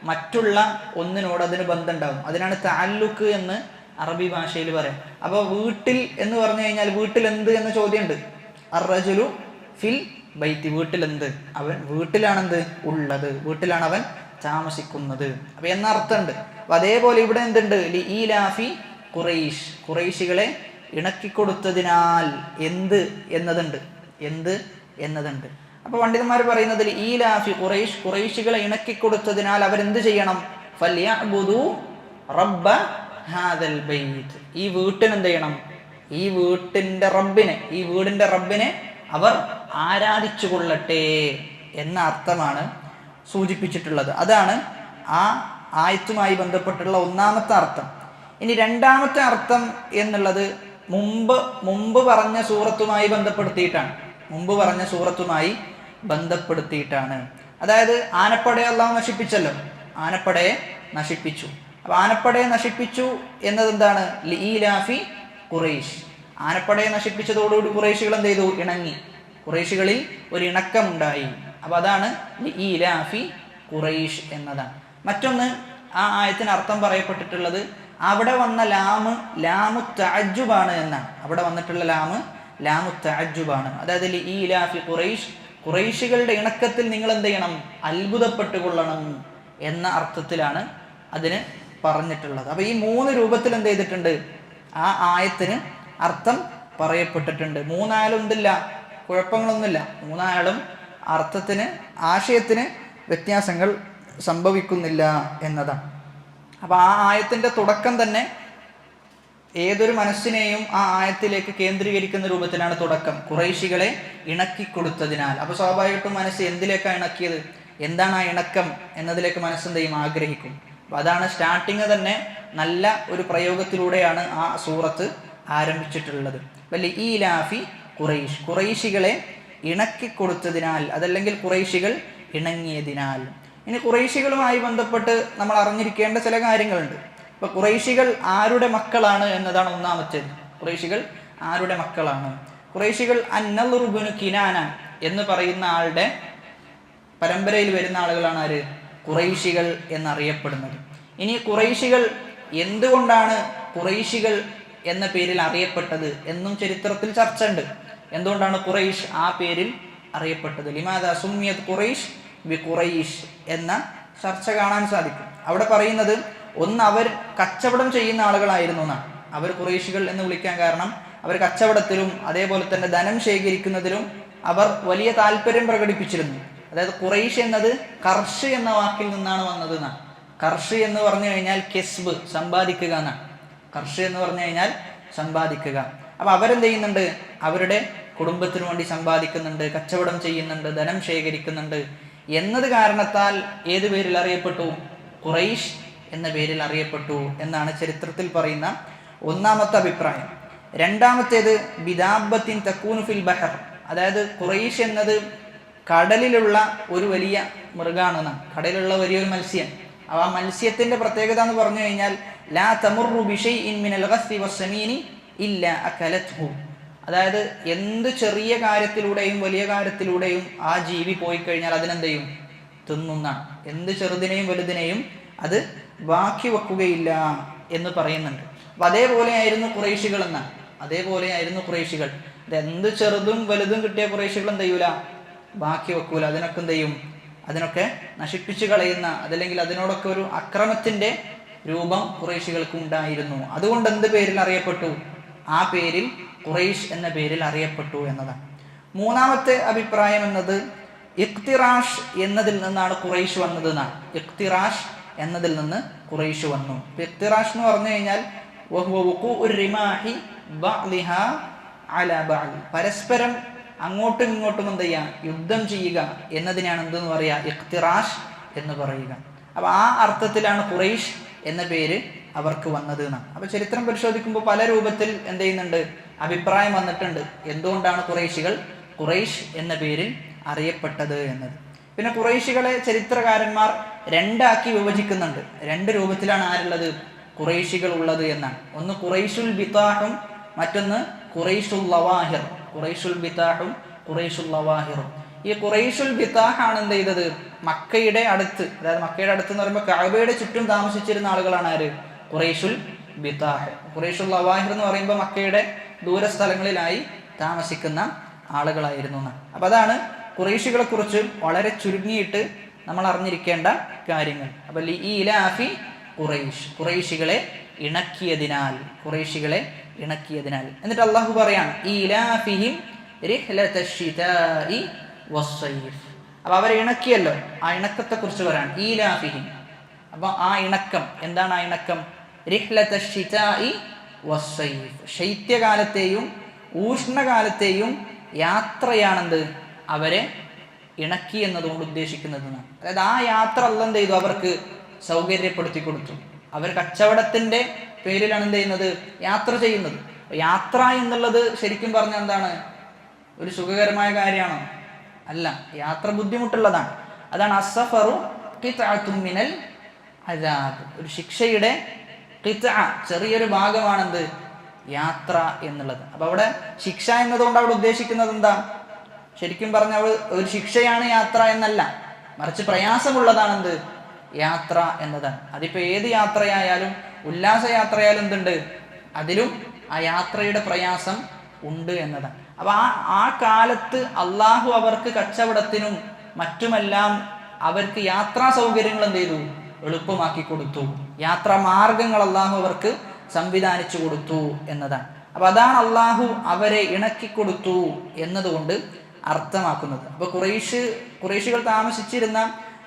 മറ്റുള്ള ഒന്നിനോട് അതിന് ബന്ധം ഉണ്ടാവും. അതിനാണ് തഅല്ലുഖ് എന്ന് അറബി ഭാഷയിൽ പറയാം. അപ്പൊ വീട്ടിൽ എന്ന് പറഞ്ഞു കഴിഞ്ഞാൽ വീട്ടിൽ എന്ത് എന്ന ചോദ്യമുണ്ട്. അർറജുലു ഫിൽ ബൈത്തി വീട്ടിലെന്ത്, അവൻ വീട്ടിലാണെന്ത് ഉള്ളത്, വീട്ടിലാണ് അവൻ താമസിക്കുന്നത്. അപ്പൊ എന്ന അർത്ഥമുണ്ട്. അപ്പൊ അതേപോലെ ഇവിടെ എന്തുണ്ട്, ലീലാഫി ഖുറൈഷ്, ഖുറൈശികളെ ഇണക്കിക്കൊടുത്തതിനാൽ എന്ത് എന്നതുണ്ട്. അപ്പൊ പണ്ഡിതന്മാർ പറയുന്നതിൽ ഈലാഫി ഖുറൈഷ്, ഖുറൈശികളെ ഇണക്കിക്കൊടുത്തതിനാൽ അവരെന്ത് ചെയ്യണം, ഫല്യഅ്ബുദു റബ്ബ ഹാദൽ ബൈത്ത്, ഈ വീട്ടിന് എന്ത് ചെയ്യണം, ഈ വീടിന്റെ റബ്ബിനെ അവർ ആരാധിച്ചു കൊള്ളട്ടെ എന്ന അർത്ഥമാണ് സൂചിപ്പിച്ചിട്ടുള്ളത്. അതാണ് ആ ആയത്തുമായി ബന്ധപ്പെട്ടുള്ള ഒന്നാമത്തെ അർത്ഥം. ഇനി രണ്ടാമത്തെ അർത്ഥം എന്നുള്ളത് മുമ്പ് പറഞ്ഞ സൂറത്തുമായി ബന്ധപ്പെടുത്തിയിട്ടാണ്. അതായത് ആനപ്പടയെ അല്ലാഹു നശിപ്പിച്ചല്ലോ, ആനപ്പടയെ നശിപ്പിച്ചു. അപ്പൊ ആനപ്പടയെ നശിപ്പിച്ചു എന്നത് എന്താണ്, ലീലാഫി ഖുറൈഷ്, ആനപ്പടയെ നശിപ്പിച്ചതോടുകൂടി ഖുറൈശികൾ എന്ത് ചെയ്തു, ഇണങ്ങി, ഖുറൈശികളിൽ ഒരു ഇണക്കമുണ്ടായി. അപ്പൊ അതാണ് ലീലാഫി ഖുറൈഷ് എന്നതാണ്. മറ്റൊന്ന് ആ ആയത്തിന് അർത്ഥം പറയപ്പെട്ടിട്ടുള്ളത് അവിടെ വന്ന ലാമു തഅജ്ജുബാണ് എന്നാണ്. അവിടെ വന്നിട്ടുള്ള ലാമു തഅജ്ജുബാണ്. അതായത് ലീലാഫി ഖുറൈഷ്, ഖുറൈശികളുടെ ഇണക്കത്തിൽ നിങ്ങൾ എന്ത് ചെയ്യണം, അത്ഭുതപ്പെട്ടുകൊള്ളണം എന്ന അർത്ഥത്തിലാണ് അതിന് പറഞ്ഞിട്ടുള്ളത്. അപ്പൊ ഈ 3 രൂപത്തിൽ എന്ത് ചെയ്തിട്ടുണ്ട്, ആ ആയത്തിന് അർത്ഥം പറയപ്പെട്ടിട്ടുണ്ട്. മൂന്നായാലും എന്തില്ല, കുഴപ്പങ്ങളൊന്നുമില്ല. മൂന്നായാലും അർത്ഥത്തിന്, ആശയത്തിന് വ്യത്യാസങ്ങൾ സംഭവിക്കുന്നില്ല എന്നതാണ്. അപ്പൊ ആ ആയത്തിന്റെ തുടക്കം തന്നെ ഏതൊരു മനസ്സിനെയും ആ ആയത്തിലേക്ക് കേന്ദ്രീകരിക്കുന്ന രൂപത്തിലാണ് തുടക്കം, ഖുറൈശികളെ ഇണക്കിക്കൊടുത്തതിനാൽ. അപ്പൊ സ്വാഭാവികമായിട്ടും മനസ്സ് എന്തിലേക്കാണ് ഇണക്കിയത്, എന്താണ് ആ ഇണക്കം എന്നതിലേക്ക് മനസ്സെന്ത് ചെയ്യും, ആഗ്രഹിക്കും. അപ്പൊ അതാണ് സ്റ്റാർട്ടിങ് തന്നെ നല്ല ഒരു പ്രയോഗത്തിലൂടെയാണ് ആ സൂറത്ത് ആരംഭിച്ചിട്ടുള്ളത്. ലീലാഫി ഖുറൈഷ്, ഖുറൈശികളെ ഇണക്കിക്കൊടുത്തതിനാൽ, അതല്ലെങ്കിൽ ഖുറൈശികൾ ഇണങ്ങിയതിനാൽ. ഇനി ഖുറൈശികളുമായി ബന്ധപ്പെട്ട് നമ്മൾ അറിഞ്ഞിരിക്കേണ്ട ചില കാര്യങ്ങളുണ്ട്. ഇപ്പൊ ഖുറൈശികൾ ആരുടെ മക്കളാണ് എന്നതാണ് ഒന്നാമത്തേത്. ഖുറൈശികൾ ആരുടെ മക്കളാണ്? ഖുറൈശികൾ അന്നളർ ഇബ്നു കിനാന എന്ന് പറയുന്ന ആളുടെ പരമ്പരയിൽ വരുന്ന ആളുകളാണ് ആര്? ഖുറൈശികൾ എന്നറിയപ്പെടുന്നത്. ഇനി ഖുറൈശികൾ എന്തുകൊണ്ടാണ് ഖുറൈശികൾ എന്ന പേരിൽ അറിയപ്പെട്ടത് എന്നും ചരിത്രത്തിൽ ചർച്ച ഉണ്ട്. എന്തുകൊണ്ടാണ് ഖുറൈഷ് ആ പേരിൽ അറിയപ്പെട്ടത്? ലിമാദാ സുമ്മിയത് ഖുറൈഷ് ബി ഖുറൈഷ് എന്ന ചർച്ച കാണാൻ സാധിക്കും. അവിടെ പറയുന്നത് ഒന്ന്, അവർ കച്ചവടം ചെയ്യുന്ന ആളുകളായിരുന്നു എന്നാണ്. അവർ ഖുറൈശികൾ എന്ന് വിളിക്കാൻ കാരണം അവർ കച്ചവടത്തിലും അതേപോലെ തന്നെ ധനം ശേഖരിക്കുന്നതിലും അവർ വലിയ താല്പര്യം പ്രകടിപ്പിച്ചിരുന്നു. അതായത് ഖുറൈഷ് എന്നത് കർഷ് എന്ന വാക്കിൽ നിന്നാണ് വന്നത് എന്നാണ്. കർഷ് എന്ന് പറഞ്ഞു കഴിഞ്ഞാൽ കെസ്ബ്, സമ്പാദിക്കുക എന്നാണ്. കർഷ് എന്ന് പറഞ്ഞു കഴിഞ്ഞാൽ സമ്പാദിക്കുക. അപ്പൊ അവരെന്ത് ചെയ്യുന്നുണ്ട്? അവരുടെ കുടുംബത്തിനു വേണ്ടി സമ്പാദിക്കുന്നുണ്ട്, കച്ചവടം ചെയ്യുന്നുണ്ട്, ധനം ശേഖരിക്കുന്നുണ്ട് എന്നത് കാരണത്താൽ ഏത് പേരിൽ അറിയപ്പെട്ടു? ഖുറൈഷ് എന്ന പേരിൽ അറിയപ്പെട്ടു എന്നാണ് ചരിത്രത്തിൽ പറയുന്ന ഒന്നാമത്തെ അഭിപ്രായം. രണ്ടാമത്തേത് ബിദാബത്തിൻ തക്കൂനു ഫിൽ ബഹർ, അതായത് ഖുറൈഷ് എന്നത് കടലിലുള്ള ഒരു വലിയ മൃഗാണെന്നാണ്. കടലിലുള്ള വലിയൊരു മത്സ്യം. ആ മത്സ്യത്തിന്റെ പ്രത്യേകത എന്ന് പറഞ്ഞു കഴിഞ്ഞാൽ ലാ തമുറു ബിശൈഇൻ മിനൽ ഗസ്സി വസ്സമീനി ഇല്ല അകലത്ഹു, അതായത് എന്ത് ചെറിയ കാര്യത്തിലൂടെയും വലിയ കാര്യത്തിലൂടെയും ആ ജീവി പോയി കഴിഞ്ഞാൽ അതിനെന്ത് ചെയ്യും? തിന്നുന്നാണ്. എന്ത് ചെറുതിനെയും വലുതിനെയും അത് ബാക്കി വെക്കുകയില്ല എന്ന് പറയുന്നുണ്ട്. അപ്പൊ അതേപോലെയായിരുന്നു ഖുറൈശികൾ എന്നാണ്. അതേപോലെയായിരുന്നു ഖുറൈശികൾ. എന്ത് ചെറുതും വലുതും കിട്ടിയ ഖുറൈശികൾ എന്ത് ചെയ്യൂല? ബാക്കി വെക്കൂല. അതിനൊക്കെ എന്ത് ചെയ്യും? അതിനൊക്കെ നശിപ്പിച്ചു കളയുന്ന, അതല്ലെങ്കിൽ അതിനോടൊക്കെ ഒരു അക്രമത്തിന്റെ രൂപം ഖുറൈശികൾക്ക് ഉണ്ടായിരുന്നു. അതുകൊണ്ട് എന്ത് പേരിൽ അറിയപ്പെട്ടു? ആ പേരിൽ ഖുറൈശ് എന്ന പേരിൽ അറിയപ്പെട്ടു എന്നതാണ്. മൂന്നാമത്തെ അഭിപ്രായം എന്നത് ഇഖ്തിറാഷ് എന്നതിൽ നിന്നാണ് ഖുറൈശ് വന്നത് എന്നാണ്. ഇഖ്തിറാഷ് എന്നതിൽ നിന്ന് ഖുറൈശ് വന്നു. ഇഖ്തിറാഷ് എന്ന് പറഞ്ഞു കഴിഞ്ഞാൽ പരസ്പരം അങ്ങോട്ടും ഇങ്ങോട്ടും എന്ത് ചെയ്യുക, യുദ്ധം ചെയ്യുക എന്നതിനാണ് എന്തെന്ന് പറയുക, ഇഖ്തിറാഷ് എന്ന് പറയുക. അപ്പൊ ആ അർത്ഥത്തിലാണ് ഖുറൈശ് എന്ന പേര് അവർക്ക് വന്നത് എന്നാണ്. അപ്പൊ ചരിത്രം പരിശോധിക്കുമ്പോൾ പല രൂപത്തിൽ എന്ത് ചെയ്യുന്നുണ്ട്, അഭിപ്രായം വന്നിട്ടുണ്ട് എന്തുകൊണ്ടാണ് ഖുറൈശികൾ ഖുറൈശ് എന്ന പേരിൽ അറിയപ്പെട്ടത് എന്നത്. പിന്നെ ഖുറൈശികളെ ചരിത്രകാരന്മാർ രണ്ടാക്കി വിഭജിക്കുന്നുണ്ട്. രണ്ട് രൂപത്തിലാണ് ആരുള്ളത്, ഖുറൈശികൾ ഉള്ളത് എന്നാണ്. ഒന്ന് ഖുറൈശുൽ ബിതാഹും മറ്റൊന്ന് ഖുറൈശുൽ ലവാഹിർ. ഖുറൈശുൽ ബിതാഹും ഖുറൈശുൽ ലവാഹിറും. ഈ ഖുറൈശുൽ ബിതാഹ് ആണ് എന്ത് ചെയ്തത്, മക്കയുടെ അടുത്ത്, അതായത് മക്കയുടെ അടുത്ത് എന്ന് പറയുമ്പോൾ കഅബയുടെ ചുറ്റും താമസിച്ചിരുന്ന ആളുകളാണ് ആര്, ഖുറൈശുൽ ബിതാഹ്. ഖുറൈശുൽ ലവാഹിർ എന്ന് പറയുമ്പോൾ മക്കയുടെ ദൂരസ്ഥലങ്ങളിലായി താമസിക്കുന്ന ആളുകളായിരുന്നു എന്നാണ്. അപ്പൊ അതാണ് ഖുറൈശികളെ കുറിച്ച് വളരെ ചുരുങ്ങിയിട്ട് നമ്മൾ അറിഞ്ഞിരിക്കേണ്ട കാര്യങ്ങൾ. അപ്പൊ ലഇലാഫി ഖുറൈശ്, ഖുറൈശികളെ ഇണക്കിയതിനാൽ, ഖുറൈശികളെ ഇണക്കിയതിനാൽ. എന്നിട്ട് അള്ളാഹു പറയാണ് ഇലാഫിഹിം റിഹ്ലതശ്ശിതാഇ വസ്സൈഫ്. അപ്പൊ അവരെ ഇണക്കിയല്ലോ, ആ ഇണക്കത്തെ കുറിച്ച് പറയാണ് ഈലാഫിഹിം. അപ്പൊ ആ ഇണക്കം എന്താണ്? ആ ഇണക്കം റിഹ്ലതശ്ശിതാഇ വസ്സൈഫ്, ശൈത്യകാലത്തെയും ഊഷ്ണകാലത്തെയും യാത്രയാണെന്ത് അവരെ ഇണക്കി എന്നതുകൊണ്ട് ഉദ്ദേശിക്കുന്നത്. അതായത് ആ യാത്ര അല്ലാഹ് എന്ത് ചെയ്തു, അവർക്ക് സൗകര്യപ്പെടുത്തി കൊടുത്തു. അവർ കച്ചവടത്തിന്റെ പേരിലാണ് എന്ത് ചെയ്യുന്നത്, യാത്ര ചെയ്യുന്നത്. യാത്ര എന്നുള്ളത് ശരിക്കും പറഞ്ഞാൽ എന്താണ്, ഒരു സുഖകരമായ കാര്യമാണോ? അല്ല, യാത്ര ബുദ്ധിമുട്ടുള്ളതാണ്. അതാണ് അസ്സഫറു ഖിത്അത്തുൻ മിനൽ അദാബ്, ഒരു ശിക്ഷയുടെ ഖിത്അ, ചെറിയൊരു ഭാഗമാണെന്ത്, യാത്ര എന്നുള്ളത്. അപ്പൊ അവിടെ ശിക്ഷ എന്നതുകൊണ്ട് അവിടെ ഉദ്ദേശിക്കുന്നത് എന്താ, ശരിക്കും പറഞ്ഞ ഒരു ശിക്ഷയാണ് യാത്ര എന്നല്ല, മറിച്ച് പ്രയാസമുള്ളതാണെന്ത്, യാത്ര എന്നതാണ്. അതിപ്പോ ഏത് യാത്രയായാലും, ഉല്ലാസയാത്രയായാലും എന്തുണ്ട്, അതിലും ആ യാത്രയുടെ പ്രയാസം ഉണ്ട് എന്നതാണ്. അപ്പൊ ആ കാലത്ത് അള്ളാഹു അവർക്ക് കച്ചവടത്തിനും മറ്റുമെല്ലാം അവർക്ക് യാത്രാ സൗകര്യങ്ങൾ എന്ത് ചെയ്തു, എളുപ്പമാക്കി കൊടുത്തു. യാത്രാ മാർഗങ്ങൾ അള്ളാഹു അവർക്ക് സംവിധാനിച്ചു കൊടുത്തു എന്നതാണ്. അപ്പൊ അതാണ് അള്ളാഹു അവരെ ഇണക്കി കൊടുത്തു എന്നതുകൊണ്ട് അർത്ഥമാക്കുന്നത്. അപ്പൊ ഖുറൈശികൾ താമസിച്ചിരുന്ന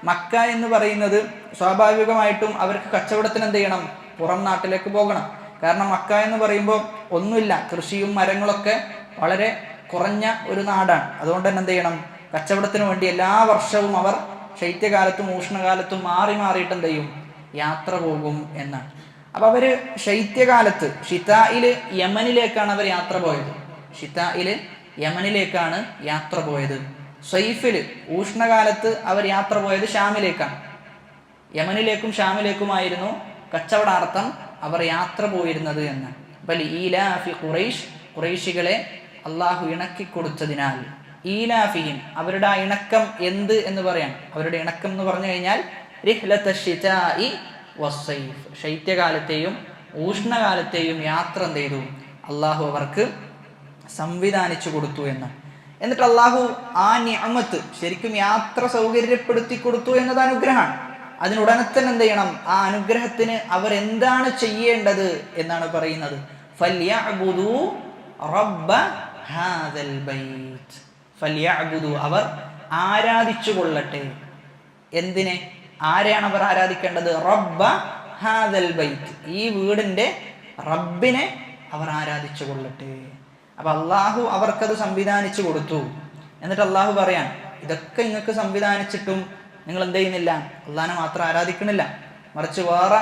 മക്ക എന്ന് പറയുന്നത് സ്വാഭാവികമായിട്ടും അവർക്ക് കച്ചവടത്തിന് എന്ത് ചെയ്യണം, പുറം നാട്ടിലേക്ക് പോകണം. കാരണം മക്ക എന്ന് പറയുമ്പോൾ ഒന്നുമില്ല, കൃഷിയും മരങ്ങളൊക്കെ വളരെ കുറഞ്ഞ ഒരു നാടാണ്. അതുകൊണ്ട് തന്നെ എന്ത് ചെയ്യണം, കച്ചവടത്തിന് വേണ്ടി എല്ലാ വർഷവും അവർ ശൈത്യകാലത്തും ഊഷ്ണകാലത്തും മാറി മാറിയിട്ട് എന്ത് ചെയ്യും, യാത്ര പോകും എന്നാണ്. അപ്പൊ അവര് ശൈത്യകാലത്ത് ഷിതായില് യമനിലേക്കാണ് അവർ യാത്ര പോയത്. ഷിതായില് യമനിലേക്കാണ് യാത്ര പോയത്. സൈഫില് ഊഷ്ണകാലത്ത് അവർ യാത്ര പോയത് ഷാമിലേക്കാണ്. യമനിലേക്കും ഷാമിലേക്കുമായിരുന്നു കച്ചവടാർത്ഥം അവർ യാത്ര പോയിരുന്നത് എന്ന്. അപ്പൊ ഈലാഫി ഖുറൈശ്, ഖുറൈശികളെ അള്ളാഹു ഇണക്കി കൊടുത്തതിനാൽ. ഈലാഫിഹിം, അവരുടെ ആ ഇണക്കം എന്ത് എന്ന് പറയാം. അവരുടെ ഇണക്കം എന്ന് പറഞ്ഞു കഴിഞ്ഞാൽ റിഹ്ലതശ്ശിതാഇ വസ്സൈഫ്, ശൈത്യകാലത്തെയും ഊഷ്ണകാലത്തെയും യാത്ര എന്ത് ചെയ്തു, അള്ളാഹു അവർക്ക് സംവിധാനിച്ചു കൊടുത്തു എന്ന്. എന്നിട്ട് അള്ളാഹു ആ നിഅമത്ത്, ശരിക്കും യാത്ര സൗകര്യപ്പെടുത്തി കൊടുത്തു എന്നത് അനുഗ്രഹമാണ്. അതിനുടനെ തന്നെ എന്ത് ചെയ്യണം, ആ അനുഗ്രഹത്തിന് അവർ എന്താണ് ചെയ്യേണ്ടത് എന്നാണ് പറയുന്നത്. ഫല്യഅ്ബുദൂ റബ്ബ ഹാദൽ ബൈത്ത്, ഫല്യഅ്ബുദൂ, അവർ ആരാധിച്ചു കൊള്ളട്ടെ. എന്തിനെ, ആരെയാണ് അവർ ആരാധിക്കേണ്ടത്? റബ്ബ ഹാദൽ ബൈത്ത്, ഈ വീടിന്റെ റബ്ബിനെ അവർ ആരാധിച്ചു കൊള്ളട്ടെ. അപ്പൊ അള്ളാഹു അവർക്കത് സംവിധാനിച്ചു കൊടുത്തു. എന്നിട്ട് അള്ളാഹു പറയാൻ, ഇതൊക്കെ നിങ്ങൾക്ക് സംവിധാനിച്ചിട്ടും നിങ്ങൾ എന്ത് ചെയ്യുന്നില്ല, അള്ളാഹിനെ മാത്രം ആരാധിക്കണില്ല, മറിച്ച് വേറെ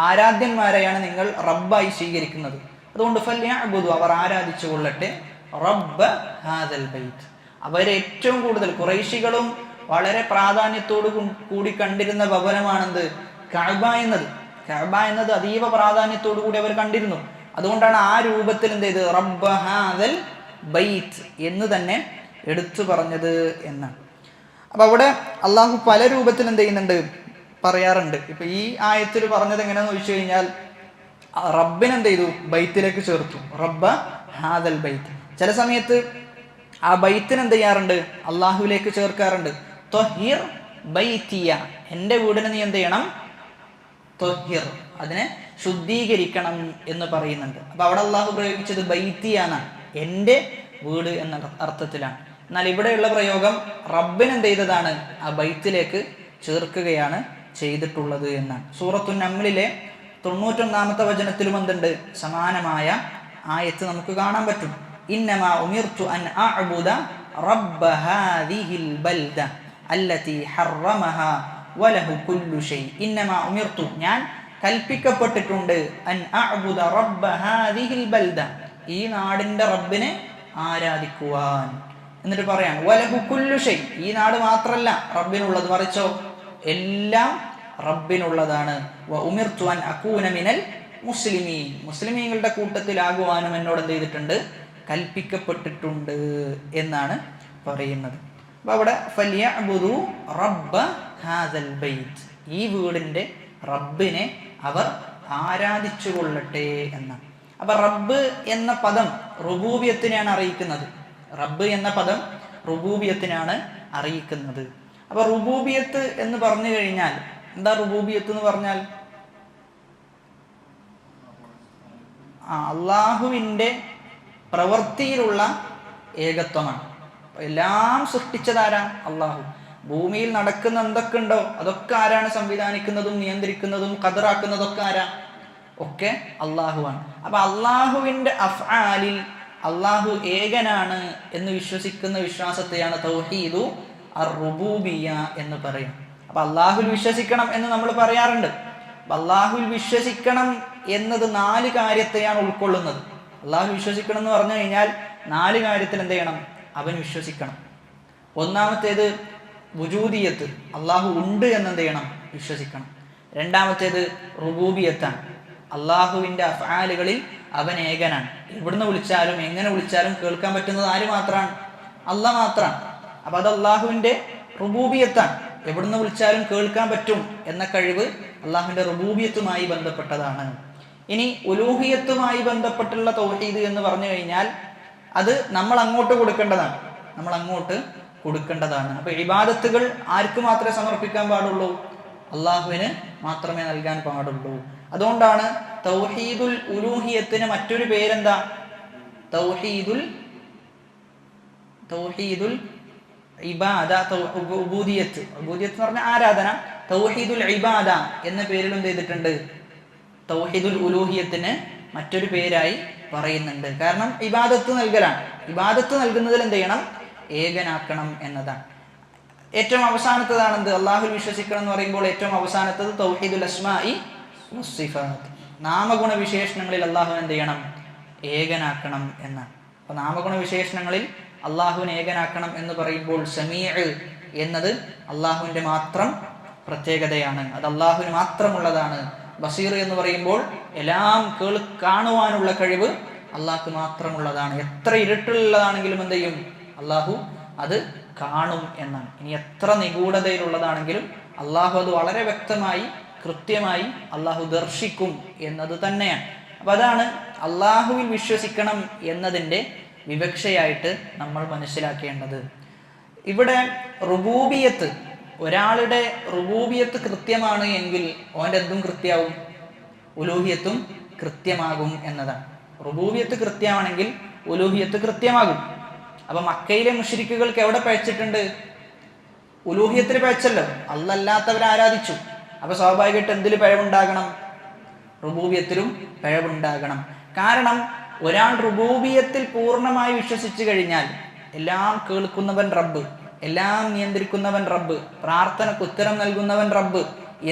ആരാധ്യന്മാരെയാണ് നിങ്ങൾ റബ്ബായി സ്വീകരിക്കുന്നത്. അതുകൊണ്ട് ഫല്യഅ്ബുദൂ, അവർ ആരാധിച്ചു കൊള്ളട്ടെ റബ്ബ ഹാദൽ ബൈത്ത്. അവരെ ഏറ്റവും കൂടുതൽ ഖുറൈശികളും വളരെ പ്രാധാന്യത്തോടു കൂടി കണ്ടിരുന്ന ഭവനമാണെന്ത്, കഅബ എന്നത്. കഅബ എന്നത് അതീവ പ്രാധാന്യത്തോടു കൂടി അവർ കണ്ടിരുന്നു. അതുകൊണ്ടാണ് ആ രൂപത്തിൽ എന്ത് ചെയ്ത് റബ്ബ ഹാദൽ ബൈത്ത് എന്ന് തന്നെ എടുത്തു പറഞ്ഞത് എന്നാണ്. അപ്പൊ അവിടെ അള്ളാഹു പല രൂപത്തിൽ എന്ത് ചെയ്യുന്നുണ്ട്, പറയാറുണ്ട്. ഇപ്പൊ ഈ ആയത്തിൽ പറഞ്ഞത് എങ്ങനെയാന്ന് ചോദിച്ചു കഴിഞ്ഞാൽ, റബ്ബിനെന്ത് ചെയ്തു, ബൈത്തിലേക്ക് ചേർത്തു, റബ്ബ ഹാദൽ ബൈത്ത്. ചില സമയത്ത് ആ ബൈത്തിന് എന്ത് ചെയ്യാറുണ്ട്, അള്ളാഹുവിലേക്ക് ചേർക്കാറുണ്ട്. ത്വഹിർ ബൈതിയ, എൻ്റെ വീടിനെ നീ എന്ത് ചെയ്യണം? ത്വഹിർ, അതിനെ ശുദ്ധീകരിക്കണം എന്ന് പറയുന്നുണ്ട്. അപ്പൊ അവിടെ അള്ളാഹു പ്രയോഗിച്ചത് ബൈത്തിയാണ്, എൻ്റെ വീട് എന്ന അർത്ഥത്തിലാണ്. എന്നാൽ ഇവിടെയുള്ള പ്രയോഗം റബ്ബിന് എന്ത് ചെയ്തതാണ്? ആ ബൈത്തിലേക്ക് ചേർക്കുകയാണ് ചെയ്തിട്ടുള്ളത് എന്നാണ്. സൂറത്തു നംലിലെ 91-ാമത്തെ വചനത്തിലും എന്തുണ്ട്? സമാനമായ ആയത്ത് നമുക്ക് കാണാൻ പറ്റും. ഇന്നമാ ഉമിർതു അൻ അഅ്ബുദ റബ്ബ ഹാദിഹിൽ ബൽദ അല്ലതി ഹറമഹാ വലഹു കുല്ലു ഷൈ. ഇന്നമാ ഉമിർതു, ഞാൻ കൽപ്പിക്കപ്പെട്ടിട്ടുണ്ട്, അൻ അഅ്ബുദ റബ്ബ ഹാദിഹിൽ ബൽദ, ഈ നാടിന്റെ റബ്ബിനെ ആരാധിക്കുവാൻ. എന്നിട്ട് പറയാണ് വലഹു കുല്ലു ഷൈ, ഈ നാട് മാത്രല്ല റബ്ബിനുള്ളത്, മറിച്ചോ എല്ലാം റബ്ബിനുള്ളതാണ്. വ ഉമിർതു അൻ അകൂന മിനൽ മുസ്ലിമീൻ, മുസ്ലിമീങ്ങളുടെ കൂട്ടത്തിലാകുവാനും എന്നോട് എന്ത് ചെയ്തിട്ടുണ്ട്? കൽപ്പിക്കപ്പെട്ടിട്ടുണ്ട് എന്നാണ് പറയുന്നത്. അപ്പൊ അവിടെ ഫലിയഅ്ബുദു റബ്ബ ഹാദൽ ബൈത്ത്, ഈ വീടിന്റെ റബ്ബിനെ അവർ ആരാധിച്ചു കൊള്ളട്ടെ എന്നാണ്. അപ്പൊ റബ്ബ് എന്ന പദം റുബൂബിയത്തിനെയാണ് അറിയിക്കുന്നത്. റബ്ബ് എന്ന പദം റുബൂബിയത്തിനാണ് അറിയിക്കുന്നത്. അപ്പൊ റുബൂബിയത്ത് എന്ന് പറഞ്ഞു കഴിഞ്ഞാൽ എന്താ? റുബൂബിയത്ത് എന്ന് പറഞ്ഞാൽ അള്ളാഹുവിൻ്റെ പ്രവൃത്തിയിലുള്ള ഏകത്വമാണ്. എല്ലാം സൃഷ്ടിച്ചതാരാ? അള്ളാഹു. ഭൂമിയിൽ നടക്കുന്ന എന്തൊക്കെ ഉണ്ടോ അതൊക്കെ ആരാണ് സംവിധാനിക്കുന്നതും നിയന്ത്രിക്കുന്നതും ഖദറാക്കുന്നതൊക്കെ ആരാ? ഒക്കെ അള്ളാഹുവാണ്. അപ്പൊ അള്ളാഹുവിൻ്റെ അഫ്ആലിൽ അള്ളാഹു ഏകനാണ് എന്ന് വിശ്വസിക്കുന്ന വിശ്വാസത്തെയാണ് തൗഹീദു അർ-റുബൂബിയ്യ എന്ന് പറയും. അപ്പൊ അള്ളാഹുൽ വിശ്വസിക്കണം എന്ന് നമ്മൾ പറയാറുണ്ട്. അള്ളാഹുൽ വിശ്വസിക്കണം എന്നത് 4 കാര്യത്തെയാണ് ഉൾക്കൊള്ളുന്നത്. അള്ളാഹു വിശ്വസിക്കണം എന്ന് പറഞ്ഞു കഴിഞ്ഞാൽ 4 കാര്യത്തിൽ എന്ത് ചെയ്യണം? അവൻ വിശ്വസിക്കണം. ഒന്നാമത്തേത് വുജൂദിയത്ത്, അള്ളാഹു ഉണ്ട് എന്നെന്ത് ചെയ്യണം? വിശ്വസിക്കണം. രണ്ടാമത്തേത് റുബൂബിയത്താണ്, അള്ളാഹുവിൻ്റെ അഫ്ആലുകളിൽ അവൻ ഏകനാണ്. എവിടുന്ന് വിളിച്ചാലും എങ്ങനെ വിളിച്ചാലും കേൾക്കാൻ പറ്റുന്നത് ആര് മാത്രമാണ്? അള്ളാഹ് മാത്രമാണ്. അപ്പൊ അത് അള്ളാഹുവിൻ്റെ റുബൂബിയത്താണ്. എവിടുന്ന് വിളിച്ചാലും കേൾക്കാൻ പറ്റും എന്ന കഴിവ് അള്ളാഹുവിൻ്റെ റുബൂബിയത്തുമായി ബന്ധപ്പെട്ടതാണ്. ഇനി ഉലൂഹിയത്തുമായി ബന്ധപ്പെട്ടുള്ള തൗഹീദ് എന്ന് പറഞ്ഞു കഴിഞ്ഞാൽ അത് നമ്മൾ അങ്ങോട്ട് കൊടുക്കേണ്ടതാണ്, നമ്മൾ അങ്ങോട്ട് കൊടുക്കേണ്ടതാണ്. അപ്പൊ ഇബാദത്തുകൾ ആർക്ക് മാത്രമേ സമർപ്പിക്കാൻ പാടുള്ളൂ? അള്ളാഹുവിന് മാത്രമേ നൽകാൻ പാടുള്ളൂ. അതുകൊണ്ടാണ് തൗഹീദുൽ ഉലൂഹിയത്തിന് മറ്റൊരു പേരെന്താ? തൗഹീദുൽ ഇബാദ, ഉബൂദിയത്ത്. ഉബൂദിയത്ത് എന്ന് പറഞ്ഞാൽ ആരാധന. തൗഹീദുൽ ഇബാദ എന്ന പേരിൽ എന്ത് ചെയ്തിട്ടുണ്ട്? തൗഹീദുൽ ഉലൂഹിയത്തിന് മറ്റൊരു പേരായി പറയുന്നുണ്ട്. കാരണം ഇബാദത്ത് നൽകലാണ്. ഇബാദത്ത് നൽകുന്നതിൽ എന്ത് ചെയ്യണം? ഏകനാക്കണം എന്നതാണ്. ഏറ്റവും അവസാനത്തതാണ് എന്ത്? അള്ളാഹുൽ വിശ്വസിക്കണം എന്ന് പറയുമ്പോൾ ഏറ്റവും അവസാനത്തത് തൗഹീദുൽ അസ്മാഇ വസ്സിഫാത്ത്, നാമഗുണ വിശേഷണങ്ങളിൽ അള്ളാഹുവിനെ എന്ത് ചെയ്യണം? ഏകനാക്കണം എന്നാണ്. അപ്പൊ നാമഗുണ വിശേഷണങ്ങളിൽ അള്ളാഹുവിനെ ഏകനാക്കണം എന്ന് പറയുമ്പോൾ സമീഉ എന്നത് അള്ളാഹുവിൻ്റെ മാത്രം പ്രത്യേകതയാണ്, അത് അള്ളാഹുവിന് മാത്രമുള്ളതാണ്. ബസീർ എന്ന് പറയുമ്പോൾ എല്ലാം കാണുവാനുള്ള കഴിവ് അള്ളാഹ്ക്ക് മാത്രമുള്ളതാണ്. എത്ര ഇരുട്ടുള്ളതാണെങ്കിലും എന്ത് ചെയ്യും? അള്ളാഹു അത് കാണും എന്നാണ്. ഇനി എത്ര നിഗൂഢതയിലുള്ളതാണെങ്കിലും അള്ളാഹു അത് വളരെ വ്യക്തമായി കൃത്യമായി അള്ളാഹു ദർശിക്കും എന്നത് തന്നെയാണ്. അപ്പൊ അതാണ് അള്ളാഹുവിൽ വിശ്വസിക്കണം എന്നതിൻ്റെ വിവക്ഷയായിട്ട് നമ്മൾ മനസ്സിലാക്കേണ്ടത്. ഇവിടെ റുബൂബിയത്ത്, ഒരാളുടെ റുബൂബിയത്ത് കൃത്യമാണ് എങ്കിൽ ഓൻ്റെ എന്തും കൃത്യമാവും, ഉലൂഹിയത്തും കൃത്യമാകും എന്നതാണ്. റുബൂബിയത്ത് കൃത്യമാണെങ്കിൽ ഉലൂഹിയത്ത് കൃത്യമാകും. അപ്പൊ മക്കയിലെ മുശ്രിക്കുകൾക്ക് എവിടെ പഴച്ചിട്ടുണ്ട്? ഉലൂഹിയത്തിൽ പഴച്ചല്ലോ, അല്ലാത്തവരെ ആരാധിച്ചു. അപ്പൊ സ്വാഭാവികമായിട്ട് എന്തിൽ പിഴവുണ്ടാകണം? റുബൂബിയത്തിലും പിഴവുണ്ടാകണം. കാരണം ഒരാൾ റുബൂബിയത്തിൽ പൂർണ്ണമായി വിശ്വസിച്ചു കഴിഞ്ഞാൽ എല്ലാം കേൾക്കുന്നവൻ റബ്ബ്, എല്ലാം നിയന്ത്രിക്കുന്നവൻ റബ്ബ്, പ്രാർത്ഥനക്ക് ഉത്തരം നൽകുന്നവൻ റബ്ബ്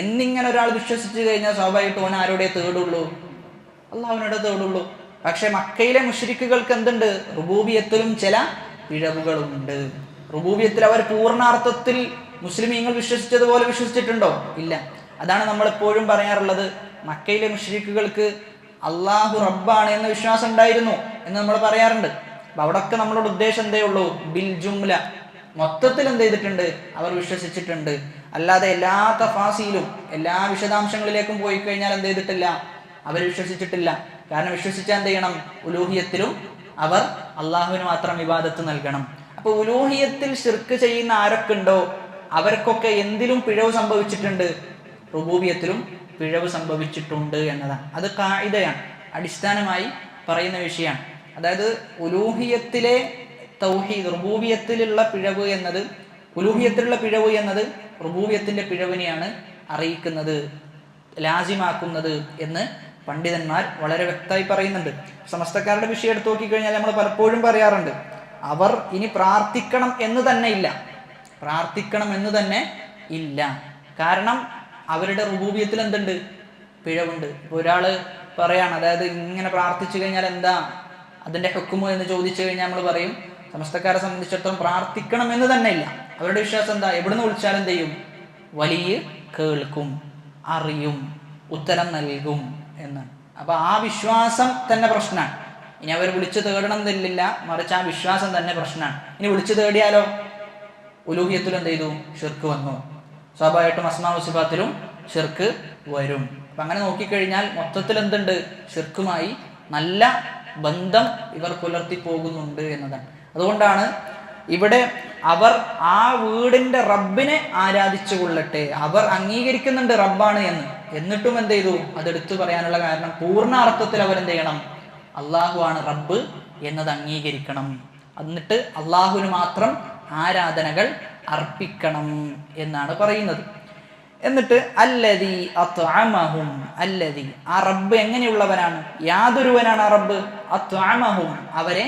എന്നിങ്ങനെ ഒരാൾ വിശ്വസിച്ചു കഴിഞ്ഞാൽ സ്വാഭാവികമായിട്ട് ഓൻ ആരോടെ തേടുള്ളൂ? അള്ളാഹുവിനോടെ തേടുള്ളൂ. പക്ഷെ മക്കയിലെ മുശ്രിക്കുകൾക്ക് എന്തുണ്ട്? റുബൂബിയത്തിലും ചില പിഴവുകളുണ്ട്. റുബൂബിയത്തിൽ അവർ പൂർണ്ണാർത്ഥത്തിൽ മുസ്ലിമീങ്ങൾ വിശ്വസിച്ചതുപോലെ വിശ്വസിച്ചിട്ടുണ്ടോ? ഇല്ല. അതാണ് നമ്മൾ എപ്പോഴും പറയാറുള്ളത്, മക്കയിലെ മുശ്രിക്കുകൾക്ക് അള്ളാഹു റബ്ബാണ് എന്ന വിശ്വാസം ഉണ്ടായിരുന്നു എന്ന് നമ്മൾ പറയാറുണ്ട്. അപ്പൊ അവിടൊക്കെ നമ്മളോട് ഉദ്ദേശം എന്തേ ഉള്ളൂ? ബിൽ ജുംല, മൊത്തത്തിൽ എന്ത് ചെയ്തിട്ടുണ്ട്? അവർ വിശ്വസിച്ചിട്ടുണ്ട്. അല്ലാതെ എല്ലാ തഫാസീലും എല്ലാ വിശദാംശങ്ങളിലേക്കും പോയി കഴിഞ്ഞാൽ എന്ത് ചെയ്തിട്ടില്ല? അവർ വിശ്വസിച്ചിട്ടില്ല. കാരണം വിശ്വസിച്ചാൽ എന്ത് ചെയ്യണം? ഉലൂഹിയത്തിലും അവർ അള്ളാഹുവിന് മാത്രം ഇബാദത്ത് നൽകണം. അപ്പൊ ഉലൂഹിയത്തിൽ ശിർക്ക് ചെയ്യുന്ന ആരൊക്കെ ഉണ്ടോ അവർക്കൊക്കെ എന്തിലും പിഴവ് സംഭവിച്ചിട്ടുണ്ട്? റുബൂബിയത്തിലും പിഴവ് സംഭവിച്ചിട്ടുണ്ട് എന്നതാണ്. അത് ഖാഇദയാണ്, അടിസ്ഥാനമായി പറയുന്ന വിഷയമാണ്. അതായത് ഉലൂഹിയത്തിലെ തൗഹീദ്, റുബൂബിയത്തിലുള്ള പിഴവ് എന്നത്, ഉലൂഹിയത്തിലുള്ള പിഴവ് എന്നത് റുബൂബിയത്തിന്റെ പിഴവിനെയാണ് അറിയിക്കുന്നത്, ലാസിമാക്കുന്നത് എന്ന് പണ്ഡിതന്മാർ വളരെ വ്യക്തമായി പറയുന്നുണ്ട്. സമസ്തക്കാരുടെ വിഷയം എടുത്തു നോക്കിക്കഴിഞ്ഞാൽ നമ്മൾ പലപ്പോഴും പറയാറുണ്ട്, അവർ ഇനി പ്രാർത്ഥിക്കണം എന്ന് തന്നെ ഇല്ല. കാരണം അവരുടെ റുബൂബിയത്തിൽ എന്തുണ്ട്? പിഴവുണ്ട്. ഇപ്പോൾ ഒരാൾ പറയാണ്, അതായത് ഇങ്ങനെ പ്രാർത്ഥിച്ചു കഴിഞ്ഞാൽ എന്താ അതിന്റെ ഹുക്കുമോ എന്ന് ചോദിച്ചു കഴിഞ്ഞാൽ നമ്മൾ പറയും, സമസ്തക്കാരെ സംബന്ധിച്ചിടത്തോളം പ്രാർത്ഥിക്കണം എന്ന് തന്നെ ഇല്ല. അവരുടെ വിശ്വാസം എന്താ? എവിടുന്ന് വിളിച്ചാലും എന്ത് ചെയ്യും? വലിയ കേൾക്കും, അറിയും, ഉത്തരം നൽകും എന്ന്. അപ്പൊ ആ വിശ്വാസം തന്നെ പ്രശ്നമാണ്. ഇനി അവർ വിളിച്ചു തേടണം എന്നില്ല, മറിച്ച് ആ വിശ്വാസം തന്നെ പ്രശ്നമാണ്. ഇനി വിളിച്ചു തേടിയാലോ ഉലൂഹിയത്തിലും എന്ത് ചെയ്തു? ഷിർക്ക് വന്നു. സ്വാഭാവികമായിട്ടും അസ്മാഉ സിഫാത്തിലും ഷിർക്ക് വരും. അപ്പൊ അങ്ങനെ നോക്കിക്കഴിഞ്ഞാൽ മൊത്തത്തിൽ എന്തുണ്ട്? ഷിർക്കുമായി നല്ല ബന്ധം ഇവർ പുലർത്തി പോകുന്നുണ്ട് എന്നതാണ്. അതുകൊണ്ടാണ് ഇവിടെ അവർ ആ വീടിന്റെ റബ്ബിനെ ആരാധിച്ചു കൊള്ളട്ടെ, അവർ അംഗീകരിക്കുന്നുണ്ട് റബ്ബാണ് എന്ന്, എന്നിട്ടും എന്ത് ചെയ്തു? അതെടുത്തു പറയാനുള്ള കാരണം പൂർണ്ണ അർത്ഥത്തിൽ അവരെന്ത് ചെയ്യണം? അള്ളാഹു ആണ് റബ്ബ് എന്നത് അംഗീകരിക്കണം. എന്നിട്ട് അള്ളാഹുവിന് മാത്രം ആരാധനകൾ അർപ്പിക്കണം എന്നാണ് പറയുന്നത്. എന്നിട്ട് അല്ലദീ അത്അമഹും, അല്ലദീ, ആ റബ്ബ് എങ്ങനെയുള്ളവനാണ്? യാതൊരുവനാണ് ആ റബ്ബ്. അത്അമഹും, അവരെ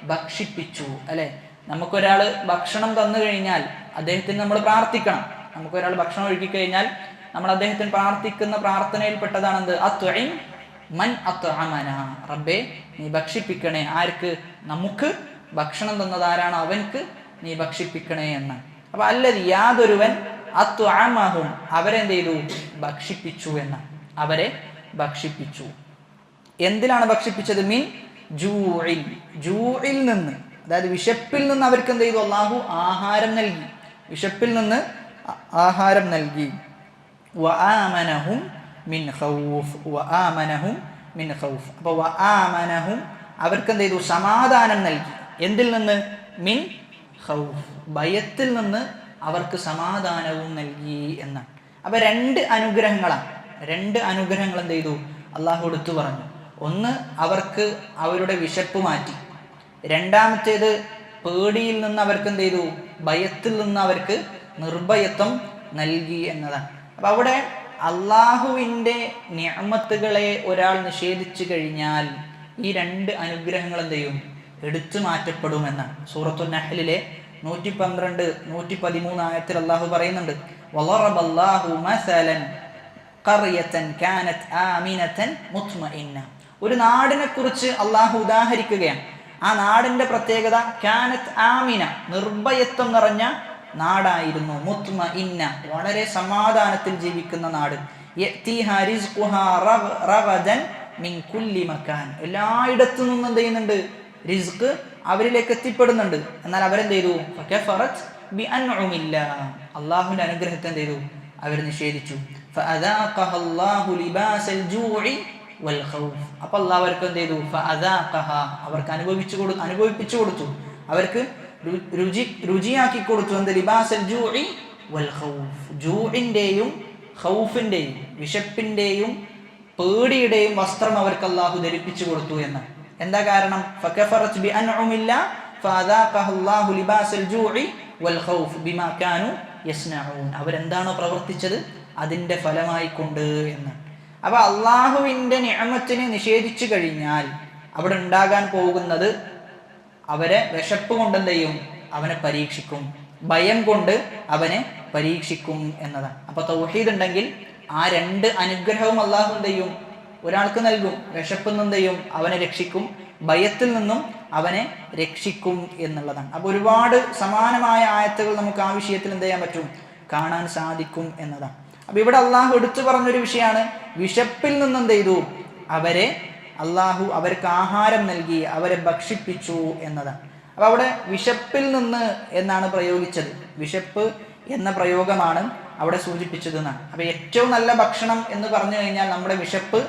ഭക്ഷിപ്പിച്ചു. അല്ലെ, നമുക്കൊരാള് ഭക്ഷണം തന്നു കഴിഞ്ഞാൽ അദ്ദേഹത്തിന് നമ്മൾ പ്രാർത്ഥിക്കണം. നമുക്കൊരാൾ ഭക്ഷണം ഒഴുക്കി കഴിഞ്ഞാൽ നമ്മൾ അദ്ദേഹത്തിന് പ്രാർത്ഥിക്കുന്ന പ്രാർത്ഥനയിൽപ്പെട്ടതാണ് എന്ത്? അത്ഇം മൻ അത്അമന, റബ്ബേ നീ ഭക്ഷിപ്പിക്കണേ. ആർക്ക്? നമുക്ക് ഭക്ഷണം തന്നത് ആരാണോ അവൻക്ക് നീ ഭക്ഷിപ്പിക്കണേ എന്ന്. അപ്പൊ അല്ലദീ, യാതൊരുവൻ, അത്അമഹും, അവരെന്ത് ചെയ്തു? ഭക്ഷിപ്പിച്ചു എന്ന്. അവരെ ഭക്ഷിപ്പിച്ചു. എന്തിലാണ് ഭക്ഷിപ്പിച്ചത്? മിൻ ജൂഇൻ, ജൂഇൽ നിന്ന്, അതായത് വിശപ്പിൽ നിന്ന് അവർക്ക് എന്ത് ചെയ്തു? അല്ലാഹു ആഹാരം നൽകി, വിശപ്പിൽ നിന്ന് ആഹാരം നൽകി. വആമനഹും മിൻ ഖൗഫ്, വആമനഹും മിൻ ഖൗഫ്. അപ്പോൾ വആമനഹും, അവർക്ക് എന്ത് ചെയ്തു? സമാധാനം നൽകി. എന്തിൽ നിന്ന്? മിൻ ഖൗഫ്, ഭയത്തിൽ നിന്ന് അവർക്ക് സമാധാനവും നൽകി എന്നാണ്. അപ്പൊ രണ്ട് അനുഗ്രഹങ്ങളാണ്. രണ്ട് അനുഗ്രഹങ്ങൾ എന്ത് ചെയ്തു? അള്ളാഹു എടുത്തു പറഞ്ഞു. ഒന്ന്, അവർക്ക് അവരുടെ വിശപ്പ് മാറ്റി. രണ്ടാമത്തേത്, പേടിയിൽ നിന്ന് അവർക്ക് എന്ത് ചെയ്തു? ഭയത്തിൽ നിന്ന് അവർക്ക് നിർഭയത്വം നൽകി എന്നതാണ്. അപ്പൊ അവിടെ അള്ളാഹുവിൻ്റെ നിഅമത്തുകളെ ഒരാൾ നിഷേധിച്ചു കഴിഞ്ഞാൽ ഈ രണ്ട് അനുഗ്രഹങ്ങൾ എന്ത് ചെയ്യും? എടുത്തു മാറ്റപ്പെടുമെന്നാണ്. സൂറത്തുൻ നഹ്ലിലെ 112, 113 ആയത്തിൽ അള്ളാഹു പറയുന്നുണ്ട്, വളറബല്ലാഹു മസലൻ ഖർയതൻ കാനത് ആമിനതൻ മുത്മഇന്ന. ഒരു നാടിനെ കുറിച്ച് അള്ളാഹു ഉദാഹരിക്കുകയാണ്. ആ നാടിന്റെ പ്രത്യേകത കാനത് ആമിന, നിർഭയത്വം നിറഞ്ഞ നാടായിരുന്നു. മുത്മഇന്ന, വളരെ സമാധാനത്തിൽ ജീവിക്കുന്ന നാട്. യഅ്തിഹാ റിസ്ഖുഹാ റഗദൻ മിൻ കുല്ലി മകാൻ, എല്ലായിടത്തു നിന്നും എന്ത് ചെയ്യുന്നുണ്ട്? റിസ്ക് അവരിലേക്ക് എത്തിപ്പെടുന്നുണ്ട്. എന്നാൽ അവരെന്ത് ചെയ്തു? ഫകഫറത് ബിഅൻഉമില്ലാഹ്, അല്ലാഹുവിന്റെ അനുഗ്രഹത്തെ എന്ത് ചെയ്തു? അവർ നിഷേധിച്ചു. ഫഅദാഖഹ അല്ലാഹു ലിബാസൽ ജൂഇ വൽ ഖൗഫ്, അപ്പോൾ അല്ലാഹു അവർക്ക് എന്ത് ചെയ്തു? ഫഅദാഖഹ, അവർക്ക് അനുഭവിപ്പിച്ചു കൊടുത്തു, അവർക്ക് രുചിയാക്കി കൊടുത്തു. എന്ത്? ലിബാസൽ ജൂഇ വൽ ഖൗഫ്, ജൂഇന്റെയും ഖൗഫിന്റെയും, വിശപ്പിന്റെയും പേടിയുടെയും വസ്ത്രം അവർക്ക് അല്ലാഹു ധരിപ്പിച്ചു കൊടുത്തു എന്ന്. എന്താ കാരണം? ഫകഫറത് ബിഅൻഉമില്ലാഹ് ഫഅദാഖഹ അല്ലാഹു ലിബാസൽ ജൂഇ വൽ ഖൗഫ് ബിമാ കാനൂ യസ്നഊൻ, അവരെന്താണോ പ്രവർത്തിച്ചത് അതിന്റെ ഫലമായി കൊണ്ട് എന്ന്. അപ്പൊ അള്ളാഹുവിന്റെ നിഅമത്തിനെ നിഷേധിച്ചു കഴിഞ്ഞാൽ അവിടെ ഉണ്ടാകാൻ പോകുന്നത്, അവരെ വിശപ്പ് കൊണ്ട് എന്ത് ചെയ്യും? അവനെ പരീക്ഷിക്കും, ഭയം കൊണ്ട് അവനെ പരീക്ഷിക്കും എന്നതാണ്. അപ്പൊ തൗഹീദ് ഉണ്ടെങ്കിൽ ആ രണ്ട് അനുഗ്രഹവും അള്ളാഹു എന്ത് ചെയ്യും? ഒരാൾക്ക് നൽകും. വിശപ്പിൽ നിന്ന് എന്ത് ചെയ്യും? അവനെ രക്ഷിക്കും, ഭയത്തിൽ നിന്നും അവനെ രക്ഷിക്കും എന്നുള്ളതാണ്. അപ്പൊ ഒരുപാട് സമാനമായ ആയത്തുകൾ നമുക്ക് ആ വിഷയത്തിൽ എന്ത് ചെയ്യാൻ പറ്റും? കാണാൻ സാധിക്കും എന്നതാണ്. അപ്പൊ ഇവിടെ അള്ളാഹു എടുത്തു പറഞ്ഞൊരു വിഷയമാണ്, വിശപ്പിൽ നിന്ന് എന്ത് ചെയ്തു? അവരെ അള്ളാഹു അവർക്ക് ആഹാരം നൽകി, അവരെ ഭക്ഷിപ്പിച്ചു എന്നതാണ്. അപ്പൊ അവിടെ വിശപ്പിൽ നിന്ന് എന്നാണ് പ്രയോഗിച്ചത്. വിശപ്പ് എന്ന പ്രയോഗമാണ് അവിടെ സൂചിപ്പിച്ചത് എന്നാണ്. അപ്പൊ ഏറ്റവും നല്ല ഭക്ഷണം എന്ന് പറഞ്ഞു കഴിഞ്ഞാൽ നമ്മുടെ വിശപ്പ്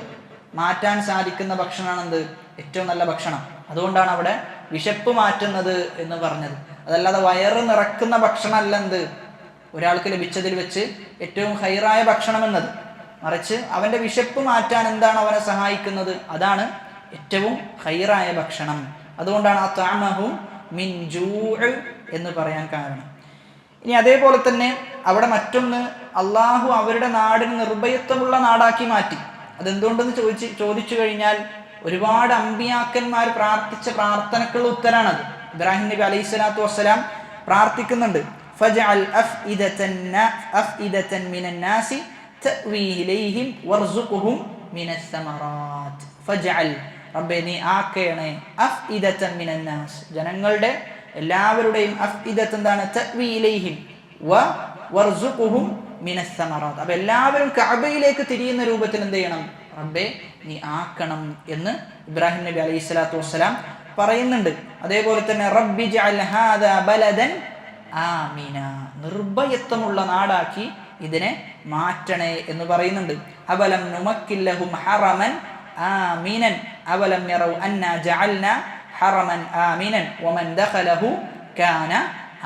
മാറ്റാൻ സാധിക്കുന്ന ഭക്ഷണമാണ് എന്ത്? ഏറ്റവും നല്ല ഭക്ഷണം. അതുകൊണ്ടാണ് അവിടെ വിശപ്പ് മാറ്റുന്നത് എന്ന് പറഞ്ഞത്. അതല്ലാതെ വയറ് നിറക്കുന്ന ഭക്ഷണമല്ല എന്ത്? ഒരാൾക്ക് ലഭിച്ചതിൽ വെച്ച് ഏറ്റവും ഹൈറായ ഭക്ഷണം എന്നത്. മറിച്ച് അവൻ്റെ വിശപ്പ് മാറ്റാൻ എന്താണ് അവനെ സഹായിക്കുന്നത്, അതാണ് ഏറ്റവും ഹൈറായ ഭക്ഷണം. അതുകൊണ്ടാണ് അത്അമഹും മിൻ ജൂഅ് എന്ന് പറയാൻ കാരണം. ഇനി അതേപോലെ തന്നെ അവിടെ മറ്റൊന്ന്, അള്ളാഹു അവരുടെ നാടിന് നിർഭയത്വമുള്ള നാടാക്കി മാറ്റി. അതെന്തുകൊണ്ടെന്ന് ചോദിച്ചു കഴിഞ്ഞാൽ ഒരുപാട് അമ്പിയാക്കന്മാർ പ്രാർത്ഥിച്ച പ്രാർത്ഥനക്കുള്ള ഉത്തരാണത്. ഇബ്രാഹിം നബി അലൈഹി സ്വലാത്തു വസ്സലാം പ്രാർത്ഥിക്കുന്നുണ്ട്, ഫജ്അൽ അഫ്ഇദതൻ മിനൻ നാസി തഅ്വീ ഇലൈഹിം വർസുഖ്ഹും മിനസ് സമറാത്ത്. ഫജ്അൽ, റബ്ബേ നീ ആക്കണേ, അഫ്ഇദതൻ മിനൻ നാസ്, ജനങ്ങളുടെ എല്ലാവരുടെയും അഫ്ഇദത്ത് എന്താണ്, തഅ്വീ ഇലൈഹിം വർസുഖ്ഹും മിനസ് സമറാത്ത്. അപ്പോൾ എല്ലാവരും കഅബയിലേക്ക് തിരിയുന്ന രൂപത്തിൽ എന്ത് ചെയ്യണം, റബ്ബേ നീ ആക്കണം എന്ന് ഇബ്രാഹിം നബി അലൈഹി സ്വലാത്തു വസ്സലാം പറയുന്നുണ്ട്. അതേപോലെ തന്നെ റബ്ബി ജഅൽ ഹാദാ ബലദൻ ആമിന, നിർഭയത്വമുള്ള നാടാക്കി ഇതിനെ മാറ്റണേ എന്ന് പറയുന്നുണ്ട്. അബലം നുമക്കിൽ ലഹും ഹറമൻ ആമിനൻ അവലം യറൗ അന്നാ ജഅൽനാ ഹറമൻ ആമിനൻ വമൻ ദഖലഹു കാന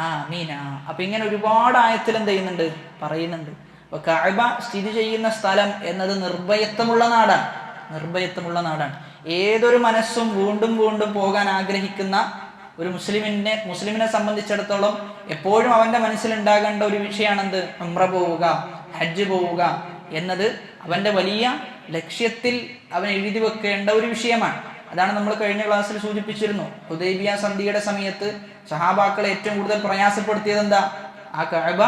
ആമിന. അപ്പൊ ഇങ്ങനെ ഒരുപാട് ആയത്തിൽ എന്ത് ചെയ്യുന്നുണ്ട്, പറയുന്നുണ്ട്. അപ്പൊ കഅബ സ്ഥിതി ചെയ്യുന്ന സ്ഥലം എന്നത് നിർഭയത്വമുള്ള നാടാണ്, നിർഭയത്വമുള്ള നാടാണ്. ഏതൊരു മനസ്സും വീണ്ടും വീണ്ടും പോകാൻ ആഗ്രഹിക്കുന്ന ഒരു മുസ്ലിമിനെ സംബന്ധിച്ചിടത്തോളം എപ്പോഴും അവന്റെ മനസ്സിലുണ്ടാകേണ്ട ഒരു വിഷയമാണെന്ത്, ഉംറ പോവുക, ഹജ്ജ് പോവുക എന്നത് അവന്റെ വലിയ ലക്ഷ്യത്തിൽ അവൻ എഴുതി വെക്കേണ്ട ഒരു വിഷയമാണ്. അതാണ് നമ്മൾ കഴിഞ്ഞ ക്ലാസ്സിൽ സൂചിപ്പിച്ചിരുന്നു. ഹുദൈബിയ സന്ധിയുടെ സമയത്ത് സഹാബാക്കളെ ഏറ്റവും കൂടുതൽ പ്രയാസപ്പെടുത്തിയത് എന്താ, ആ കഅബ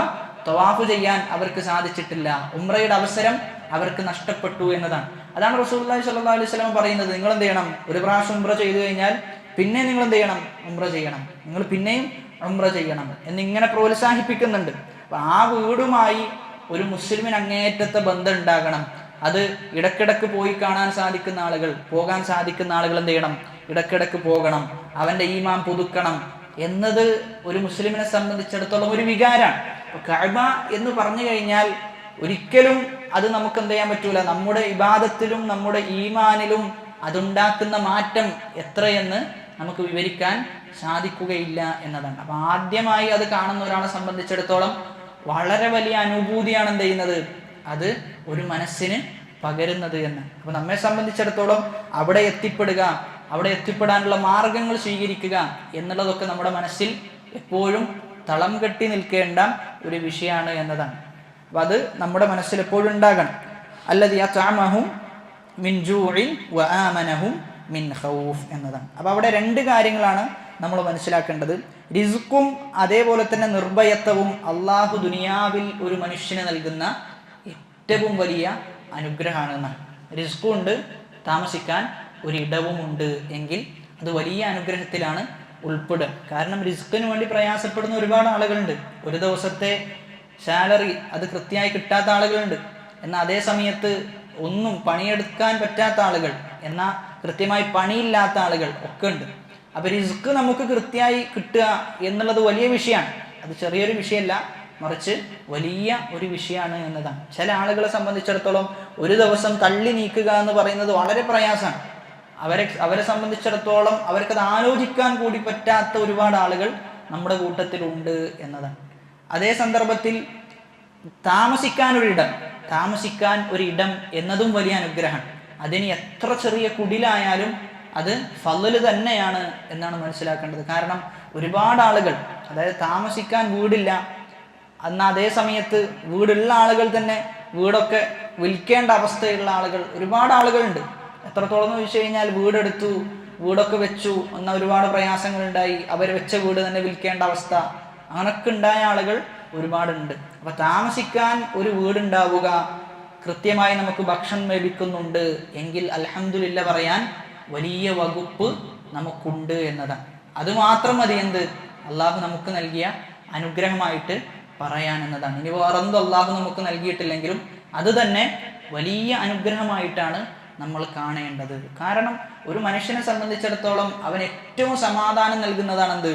തവാഫ് ചെയ്യാൻ അവർക്ക് സാധിച്ചിട്ടില്ല, ഉംറയുടെ അവസരം അവർക്ക് നഷ്ടപ്പെട്ടു എന്നതാണ്. അതാണ് റസൂലുള്ളാഹി സ്വല്ലല്ലാഹു അലൈഹി വസല്ലം പറയുന്നത്, നിങ്ങൾ എന്ത് ചെയ്യണം, ഒരു പ്രാവശ്യം ഉംറ ചെയ്തു കഴിഞ്ഞാൽ പിന്നെ നിങ്ങൾ എന്ത് ചെയ്യണം, ഉംറ ചെയ്യണം, നിങ്ങൾ പിന്നെയും ഉംറ ചെയ്യണം എന്നിങ്ങനെ പ്രോത്സാഹിപ്പിക്കുന്നുണ്ട്. അപ്പൊ ആ വീടുമായി ഒരു മുസ്ലിമിന് അങ്ങേയറ്റത്തെ ബന്ധം ഉണ്ടാകണം. അത് ഇടക്കിടക്ക് പോയി കാണാൻ സാധിക്കുന്ന ആളുകൾ, പോകാൻ സാധിക്കുന്ന ആളുകൾ എന്ത് ചെയ്യണം, ഇടക്കിടക്ക് പോകണം, അവന്റെ ഈമാൻ പുതുക്കണം എന്നത് ഒരു മുസ്ലിമിനെ സംബന്ധിച്ചിടത്തോളം ഒരു വികാരമാണ്. കഅബ എന്ന് പറഞ്ഞു കഴിഞ്ഞാൽ ഒരിക്കലും അത് നമുക്ക് എന്ത് ചെയ്യാൻ പറ്റൂല, നമ്മുടെ ഇബാദത്തിലും നമ്മുടെ ഈമാനിലും അതുണ്ടാക്കുന്ന മാറ്റം എത്രയെന്ന് നമുക്ക് വിവരിക്കാൻ സാധിക്കുകയില്ല എന്നതാണ്. അപ്പൊ ആദ്യമായി അത് കാണുന്ന ഒരാളെ സംബന്ധിച്ചിടത്തോളം വളരെ വലിയ അനുഭൂതിയാണ് എന്ത് ചെയ്യുന്നത്, അത് ഒരു മനസ്സിന് പകരുന്നത് എന്ന്. അപ്പൊ നമ്മെ സംബന്ധിച്ചിടത്തോളം അവിടെ എത്തിപ്പെടുക, അവിടെ എത്തിപ്പെടാനുള്ള മാർഗങ്ങൾ സ്വീകരിക്കുക എന്നുള്ളതൊക്കെ നമ്മുടെ മനസ്സിൽ എപ്പോഴും തളം കെട്ടി നിൽക്കേണ്ട ഒരു വിഷയമാണ് എന്നതാണ്. അപ്പൊ അത് നമ്മുടെ മനസ്സിൽ എപ്പോഴും ഉണ്ടാകണം. അല്ലദീ അത്അമഹും മിൻ ജൂഇൻ വആമനഹും മിൻ ഖൗഫ് എന്നതാണ്. അപ്പൊ അവിടെ രണ്ട് കാര്യങ്ങളാണ് നമ്മൾ മനസ്സിലാക്കേണ്ടത്. റിസ്ക്കും അതേപോലെ തന്നെ നിർഭയത്വവും അള്ളാഹു ദുനിയാവിൽ ഒരു മനുഷ്യന് നൽകുന്ന ഏറ്റവും വലിയ അനുഗ്രഹമാണ് എന്നാണ്. റിസ്ക്കും ഉണ്ട്, താമസിക്കാൻ ഒരിടവുമുണ്ട് എങ്കിൽ അത് വലിയ അനുഗ്രഹത്തിലാണ് ഉൾപ്പെടുക. കാരണം റിസ്ക്കിന് വേണ്ടി പ്രയാസപ്പെടുന്ന ഒരുപാട് ആളുകളുണ്ട്. ഒരു ദിവസത്തെ സാലറി അത് കൃത്യമായി കിട്ടാത്ത ആളുകളുണ്ട്. എന്നാൽ അതേ സമയത്ത് ഒന്നും പണിയെടുക്കാൻ പറ്റാത്ത ആളുകൾ, എന്നാൽ കൃത്യമായി പണിയില്ലാത്ത ആളുകൾ ഒക്കെ ഉണ്ട്. അപ്പൊ റിസ്ക് നമുക്ക് കൃത്യമായി കിട്ടുക എന്നുള്ളത് വലിയ വിഷയമാണ്. അത് ചെറിയൊരു വിഷയമല്ല, മറിച്ച് വലിയ ഒരു വിഷയമാണ് എന്നതാണ്. ചില ആളുകളെ സംബന്ധിച്ചിടത്തോളം ഒരു ദിവസം തള്ളി നീക്കുക എന്ന് പറയുന്നത് വളരെ പ്രയാസമാണ്. അവരെ സംബന്ധിച്ചിടത്തോളം അവർക്കത് ആലോചിക്കാൻ കൂടി പറ്റാത്ത ഒരുപാട് ആളുകൾ നമ്മുടെ കൂട്ടത്തിലുണ്ട് എന്നതാണ്. അതേ സന്ദർഭത്തിൽ താമസിക്കാൻ ഒരിടം എന്നതും വലിയ അനുഗ്രഹമാണ്. അതിന് എത്ര ചെറിയ കുടിലായാലും അത് ഫള് തന്നെയാണ് എന്നാണ് മനസ്സിലാക്കേണ്ടത്. കാരണം ഒരുപാട് ആളുകൾ, അതായത് താമസിക്കാൻ വീടില്ല, എന്നാൽ അതേ സമയത്ത് വീടുള്ള ആളുകൾ തന്നെ വീടൊക്കെ വിൽക്കേണ്ട അവസ്ഥയുള്ള ആളുകൾ ഒരുപാട് ആളുകളുണ്ട്. എത്രത്തോളം എന്ന് ചോദിച്ചു കഴിഞ്ഞാൽ വീടെടുത്തു, വീടൊക്കെ വെച്ചു, എന്നാൽ ഒരുപാട് പ്രയാസങ്ങളുണ്ടായി, അവർ വെച്ച വീട് തന്നെ വിൽക്കേണ്ട അവസ്ഥ, അങ്ങനൊക്കെ ഉണ്ടായ ആളുകൾ ഒരുപാടുണ്ട്. അപ്പൊ താമസിക്കാൻ ഒരു വീടുണ്ടാവുക, കൃത്യമായി നമുക്ക് ഭക്ഷണം ലഭിക്കുന്നുണ്ട് എങ്കിൽ അൽഹംദുലില്ലാ പറയാൻ വലിയ വകുപ്പ് നമുക്കുണ്ട് എന്നതാണ്. അതുമാത്രം മതി എന്ത്, അള്ളാഹു നമുക്ക് നൽകിയ അനുഗ്രഹമായിട്ട് പറയാൻ എന്നതാണ്. ഇനി വേറെന്ത് അള്ളാഹു നമുക്ക് നൽകിയിട്ടില്ലെങ്കിലും അത് തന്നെ വലിയ അനുഗ്രഹമായിട്ടാണ് നമ്മൾ കാണേണ്ടത്. കാരണം ഒരു മനുഷ്യനെ സംബന്ധിച്ചിടത്തോളം അവൻ ഏറ്റവും സമാധാനം നൽകുന്നതാണ് എന്ത്,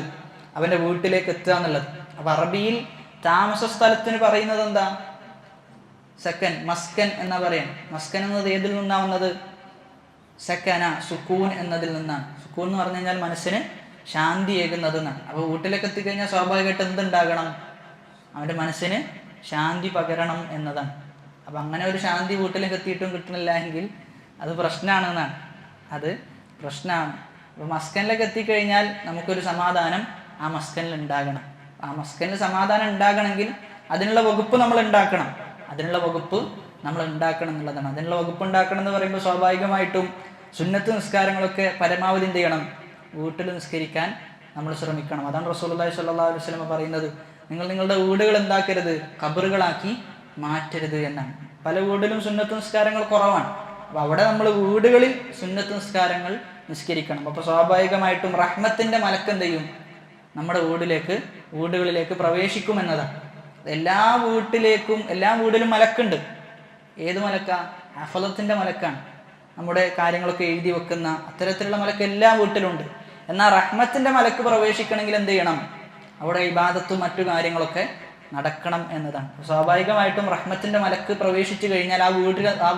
അവന്റെ വീട്ടിലേക്ക് എത്തുക എന്നുള്ളത്. അപ്പൊ അറബിയിൽ താമസ സ്ഥലത്തിന് പറയുന്നത് എന്താ, സക്കൻ, മസ്കൻ എന്നാ പറയാൻ. മസ്കൻ എന്നത് ഏതിൽ നിന്നാ വന്നത്, സക്കന, സുക്കൂൻ എന്നതിൽ നിന്നാണ്. സുക്കൂൻ എന്ന് പറഞ്ഞു കഴിഞ്ഞാൽ മനസ്സിന് ശാന്തി ഏകുന്നത് എന്നാണ്. അപ്പൊ വീട്ടിലേക്ക് എത്തിക്കഴിഞ്ഞാൽ സ്വാഭാവികമായിട്ട് എന്തുണ്ടാകണം, അവൻ്റെ മനസ്സിന് ശാന്തി പകരണം എന്നതാണ്. അപ്പം അങ്ങനെ ഒരു ശാന്തി വീട്ടിലേക്ക് എത്തിയിട്ടും കിട്ടണില്ല എങ്കിൽ അത് പ്രശ്നമാണെന്നാണ്, അത് പ്രശ്നമാണ്. അപ്പോൾ മസ്കനിലേക്ക് എത്തിക്കഴിഞ്ഞാൽ നമുക്കൊരു സമാധാനം ആ മസ്കനിൽ ഉണ്ടാകണം. ആ മസ്കനിൽ സമാധാനം ഉണ്ടാകണമെങ്കിൽ അതിനുള്ള വകുപ്പ് നമ്മൾ ഉണ്ടാക്കണം, അതിനുള്ള വകുപ്പ് നമ്മൾ ഉണ്ടാക്കണം എന്നുള്ളതാണ്. അതിനുള്ള വകുപ്പ് ഉണ്ടാക്കണം എന്ന് പറയുമ്പോൾ സ്വാഭാവികമായിട്ടും സുന്നത്ത് നിസ്കാരങ്ങളൊക്കെ പരമാവധി എന്ത് ചെയ്യണം, വീട്ടിൽ നിസ്കരിക്കാൻ നമ്മൾ ശ്രമിക്കണം. അതാണ് റസൂലുള്ളാഹി സ്വല്ലല്ലാഹു അലൈഹി വസല്ലം പറയുന്നത്, നിങ്ങൾ നിങ്ങളുടെ വീടുകൾ എന്താക്കരുത്, ഖബറുകളാക്കി മാറ്റരുത് എന്നാണ്. പല വീട്ടിലും സുന്നത്ത് നിസ്കാരങ്ങൾ കുറവാണ്. അപ്പോൾ അവിടെ നമ്മൾ വീടുകളിൽ സുന്നത്ത് നിസ്കാരങ്ങൾ നിസ്കരിക്കണം. അപ്പോൾ സ്വാഭാവികമായിട്ടും റഹ്മത്തിൻ്റെ മലക്ക് എന്ത് ചെയ്യും, നമ്മുടെ വീടുകളിലേക്ക് പ്രവേശിക്കുമെന്നതാണ്. എല്ലാ വീട്ടിലും മലക്കുണ്ട്. ഏത് മലക്ക? ഹഫളത്തിൻ്റെ മലക്കാണ്. നമ്മുടെ കാര്യങ്ങളൊക്കെ എഴുതി വെക്കുന്ന അത്തരത്തിലുള്ള മലക്ക് എല്ലാ വീട്ടിലുണ്ട്. എന്നാൽ റഹ്മത്തിൻ്റെ മലക്ക് പ്രവേശിക്കണമെങ്കിൽ എന്ത് ചെയ്യണം, അവിടെ ഇബാദത്തും മറ്റു കാര്യങ്ങളൊക്കെ നടക്കണം എന്നതാണ്. സ്വാഭാവികമായിട്ടും റഹ്മത്തിൻ്റെ മലക്ക് പ്രവേശിച്ചു കഴിഞ്ഞാൽ ആ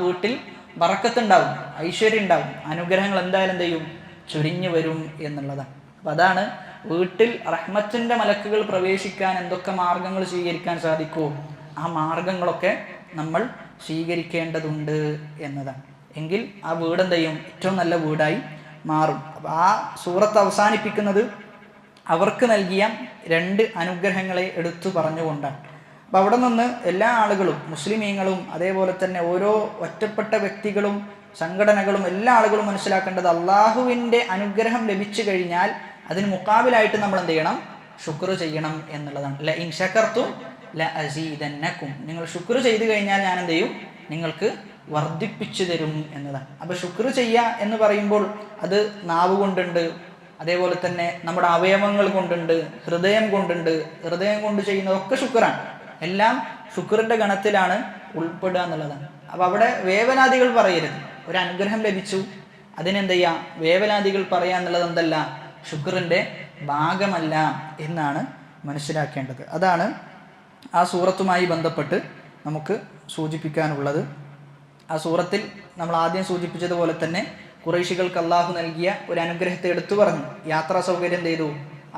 വീട്ടിൽ ബറക്കത്തുണ്ടാവും, ഐശ്വര്യം ഉണ്ടാവും, അനുഗ്രഹങ്ങൾ എന്തായാലും എന്ത് ചെയ്യും, ചുരിഞ്ഞു വരും എന്നുള്ളതാണ്. അപ്പം അതാണ് വീട്ടിൽ റഹ്മത്തിൻ്റെ മലക്കുകൾ പ്രവേശിക്കാൻ എന്തൊക്കെ മാർഗങ്ങൾ സ്വീകരിക്കാൻ സാധിക്കുമോ ആ മാർഗങ്ങളൊക്കെ നമ്മൾ സ്വീകരിക്കേണ്ടതുണ്ട് എന്നതാണ്. എങ്കിൽ ആ വീട് എന്ത് ചെയ്യും, ഏറ്റവും നല്ല വീടായി മാറും. അപ്പം ആ സൂറത്ത് അവസാനിപ്പിക്കുന്നത് അവർക്ക് നൽകിയ 2 അനുഗ്രഹങ്ങളെ എടുത്തു പറഞ്ഞുകൊണ്ടാണ്. അപ്പം അവിടെ നിന്ന് എല്ലാ ആളുകളും, മുസ്ലിമീങ്ങളും അതേപോലെ തന്നെ ഓരോ ഒറ്റപ്പെട്ട വ്യക്തികളും സംഘടനകളും എല്ലാ ആളുകളും മനസ്സിലാക്കേണ്ടത്, അള്ളാഹുവിൻ്റെ അനുഗ്രഹം ലഭിച്ചു കഴിഞ്ഞാൽ അതിന് മുക്കാബിലായിട്ട് നമ്മൾ എന്ത് ചെയ്യണം, ശുക്ർ ചെയ്യണം എന്നുള്ളതാണ്. ല ഇൻ ശകർതും ല അസീദന്നകും, നിങ്ങൾ ശുക്ർ ചെയ്തു കഴിഞ്ഞാൽ ഞാൻ എന്ത് ചെയ്യും, നിങ്ങൾക്ക് വർദ്ധിപ്പിച്ചു തരും എന്നതാണ്. അപ്പോൾ ശുക്ർ ചെയ്യുക എന്ന് പറയുമ്പോൾ അത് നാവ് കൊണ്ടുണ്ട്, അതേപോലെ തന്നെ നമ്മുടെ അവയവങ്ങൾ കൊണ്ടുണ്ട്, ഹൃദയം കൊണ്ടുണ്ട്. ഹൃദയം കൊണ്ട് ചെയ്യുന്നതൊക്കെ ശുക്റാണ്, എല്ലാം ശുക്റിൻ്റെ ഗണത്തിലാണ് ഉൾപ്പെടുക എന്നുള്ളതാണ്. അപ്പോൾ അവിടെ വേവലാദികൾ പറയരുത്. ഒരു അനുഗ്രഹം ലഭിച്ചു, അതിനെന്ത് ചെയ്യുക, വേവലാദികൾ പറയുക എന്നുള്ളത് എന്തല്ല, ശുക്റിൻ്റെ ഭാഗമല്ല എന്നാണ് മനസ്സിലാക്കേണ്ടത്. അതാണ് ആ സൂറത്തുമായി ബന്ധപ്പെട്ട് നമുക്ക് സൂചിപ്പിക്കാനുള്ളത്. ആ സൂറത്തിൽ നമ്മൾ ആദ്യം സൂചിപ്പിച്ചതുപോലെ തന്നെ ഖുറൈശികൾക്ക് അള്ളാഹു നൽകിയ ഒരു അനുഗ്രഹത്തെ എടുത്തു പറഞ്ഞു. യാത്രാ സൗകര്യം ചെയ്തു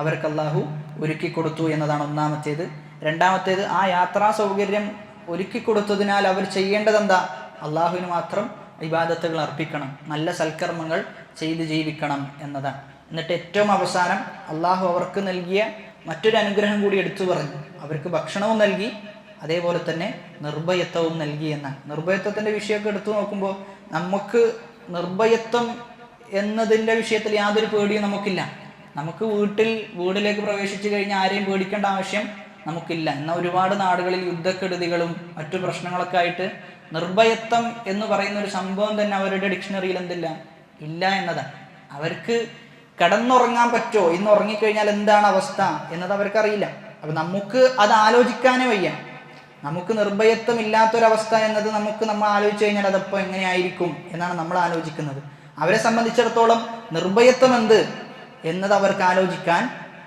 അവർക്ക് അള്ളാഹു ഒരുക്കി കൊടുത്തു എന്നതാണ് ഒന്നാമത്തേത്. രണ്ടാമത്തേത്, ആ യാത്രാ സൗകര്യം ഒരുക്കി കൊടുത്തതിനാൽ അവർ ചെയ്യേണ്ടത് എന്താ, അള്ളാഹുവിന് മാത്രം ഇബാദത്തുകൾ അർപ്പിക്കണം, നല്ല സൽക്കർമ്മങ്ങൾ ചെയ്ത് ജീവിക്കണം എന്നതാണ്. എന്നിട്ട് ഏറ്റവും അവസാനം അള്ളാഹു അവർക്ക് നൽകിയ മറ്റൊരു അനുഗ്രഹം കൂടി എടുത്തു പറഞ്ഞു. അവർക്ക് ഭക്ഷണവും നൽകി, അതേപോലെ തന്നെ നിർഭയത്വവും നൽകി എന്നാണ്. നിർഭയത്വത്തിൻ്റെ വിഷയമൊക്കെ എടുത്തു നോക്കുമ്പോൾ നമുക്ക് നിർഭയത്വം എന്നതിൻ്റെ വിഷയത്തിൽ യാതൊരു പേടിയും നമുക്കില്ല. നമുക്ക് വീട്ടിലേക്ക് പ്രവേശിച്ചു കഴിഞ്ഞാൽ ആരെയും പേടിക്കേണ്ട ആവശ്യം നമുക്കില്ല. എന്നാൽ ഒരുപാട് നാടുകളിൽ യുദ്ധക്കെടുതികളും മറ്റു പ്രശ്നങ്ങളൊക്കെ ആയിട്ട് നിർഭയത്വം എന്ന് പറയുന്ന ഒരു സംഭവം തന്നെ അവരുടെ ഡിക്ഷണറിയിൽ എന്തില്ല, ഇല്ല എന്നതാണ്. അവർക്ക് കിടന്നുറങ്ങാൻ പറ്റുമോ, ഇന്ന് ഉറങ്ങിക്കഴിഞ്ഞാൽ എന്താണ് അവസ്ഥ എന്നത് അവർക്കറിയില്ല. അപ്പം നമുക്ക് അത് ആലോചിക്കാനേ വയ്യ. നമുക്ക് നിർഭയത്വം ഇല്ലാത്തൊരവസ്ഥ എന്നത് നമ്മൾ ആലോചിച്ച് കഴിഞ്ഞാൽ അതപ്പോൾ എങ്ങനെയായിരിക്കും എന്നാണ് നമ്മൾ ആലോചിക്കുന്നത്. അവരെ സംബന്ധിച്ചിടത്തോളം നിർഭയത്വം എന്ത് എന്നത് അവർക്ക് ആലോചിക്കാൻ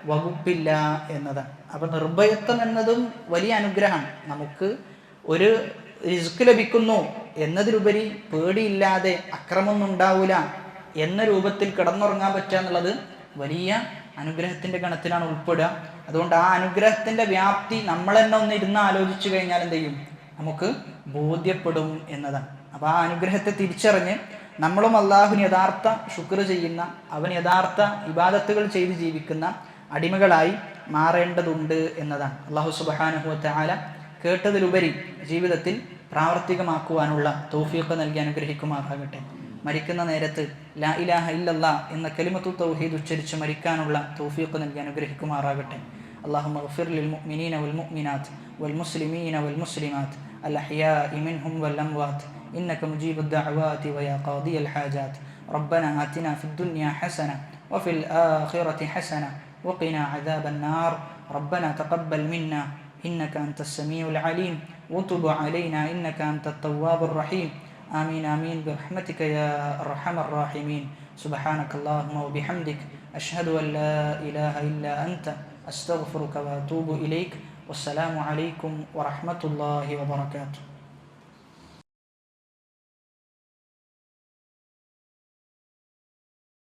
വകുപ്പില്ല എന്നതാണ്. അപ്പം നിർഭയത്വം എന്നതും വലിയ അനുഗ്രഹമാണ്. നമുക്ക് ഒരു റിസ്ക് ലഭിക്കുന്നു എന്നതിലുപരി പേടിയില്ലാതെ അക്രമമൊന്നും ഉണ്ടാവില്ല എന്ന രൂപത്തിൽ കിടന്നുറങ്ങാൻ പറ്റുക എന്നുള്ളത് വലിയ അനുഗ്രഹത്തിൻ്റെ ഗണത്തിലാണ് ഉൾപ്പെടുക. അതുകൊണ്ട് ആ അനുഗ്രഹത്തിൻ്റെ വ്യാപ്തി നമ്മൾ തന്നെ ഒന്ന് ഇരുന്ന് ആലോചിച്ചു കഴിഞ്ഞാൽ എന്ത് ചെയ്യും, നമുക്ക് ബോധ്യപ്പെടും എന്നതാണ്. അപ്പോൾ ആ അനുഗ്രഹത്തെ തിരിച്ചറിഞ്ഞ് നമ്മളും അള്ളാഹുവിന് യഥാർത്ഥ ശുക്ർ ചെയ്യുന്ന, അവന് യഥാർത്ഥ ഇബാദത്തുകൾ ചെയ്ത് ജീവിക്കുന്ന അടിമകളായി മാറേണ്ടതുണ്ട് എന്നതാണ്. അള്ളാഹു സുബ്ഹാനഹു വ തആല കേട്ടതിലുപരി ജീവിതത്തിൽ പ്രാവർത്തികമാക്കുവാനുള്ള തൗഫീഖ് നൽകി അനുഗ്രഹിക്കുമാറാകട്ടെ. മരിക്കുന്ന നേരത്ത് ലാ ഇലാഹ ഇല്ലല്ലാ എന്ന കലിമത്തു തൗഹീദ് ഉച്ചരിച്ച് മരിക്കാനുള്ള തൗഫീഖ് നൽകി അനുഗ്രഹിക്കുമാറാകട്ടെ. അല്ലാഹുമ്മ ഗ്ഫിർ ലിൽ മുഅ്മിനീന വൽ മുഅ്മിനാത്ത് വൽ മുസ്ലിമീന വൽ മുസ്ലിമാത്ത് അൽ അഹ്യാഇ മിൻഹും വൽ അംവാത്ത് ഇന്നക മുജീബുദ് ദഅവാതി വയാ ഖാദിയൽ ഹാജാത്ത്. റബ്ബനാ ആതിനാ ഫിദ് ദുനിയാ ഹസന വഫിൽ ആഖിറതി ഹസന വഖിനാ അദാബൻ നാർ. റബ്ബനാ തഖബ്ബൽ മിന്നാ ഇന്നക അൻതസ് സമീഉൽ അലീം വതുബ് അലൈനാ ഇന്നക അൻതത് തവ്വാബുർ റഹീം. آمين آمين برحمتك يا أرحم الراحمين. سبحانك اللهم وبحمدك أشهد أن لا إله إلا أنت أستغفرك وأتوب إليك. والسلام عليكم ورحمة الله وبركاته.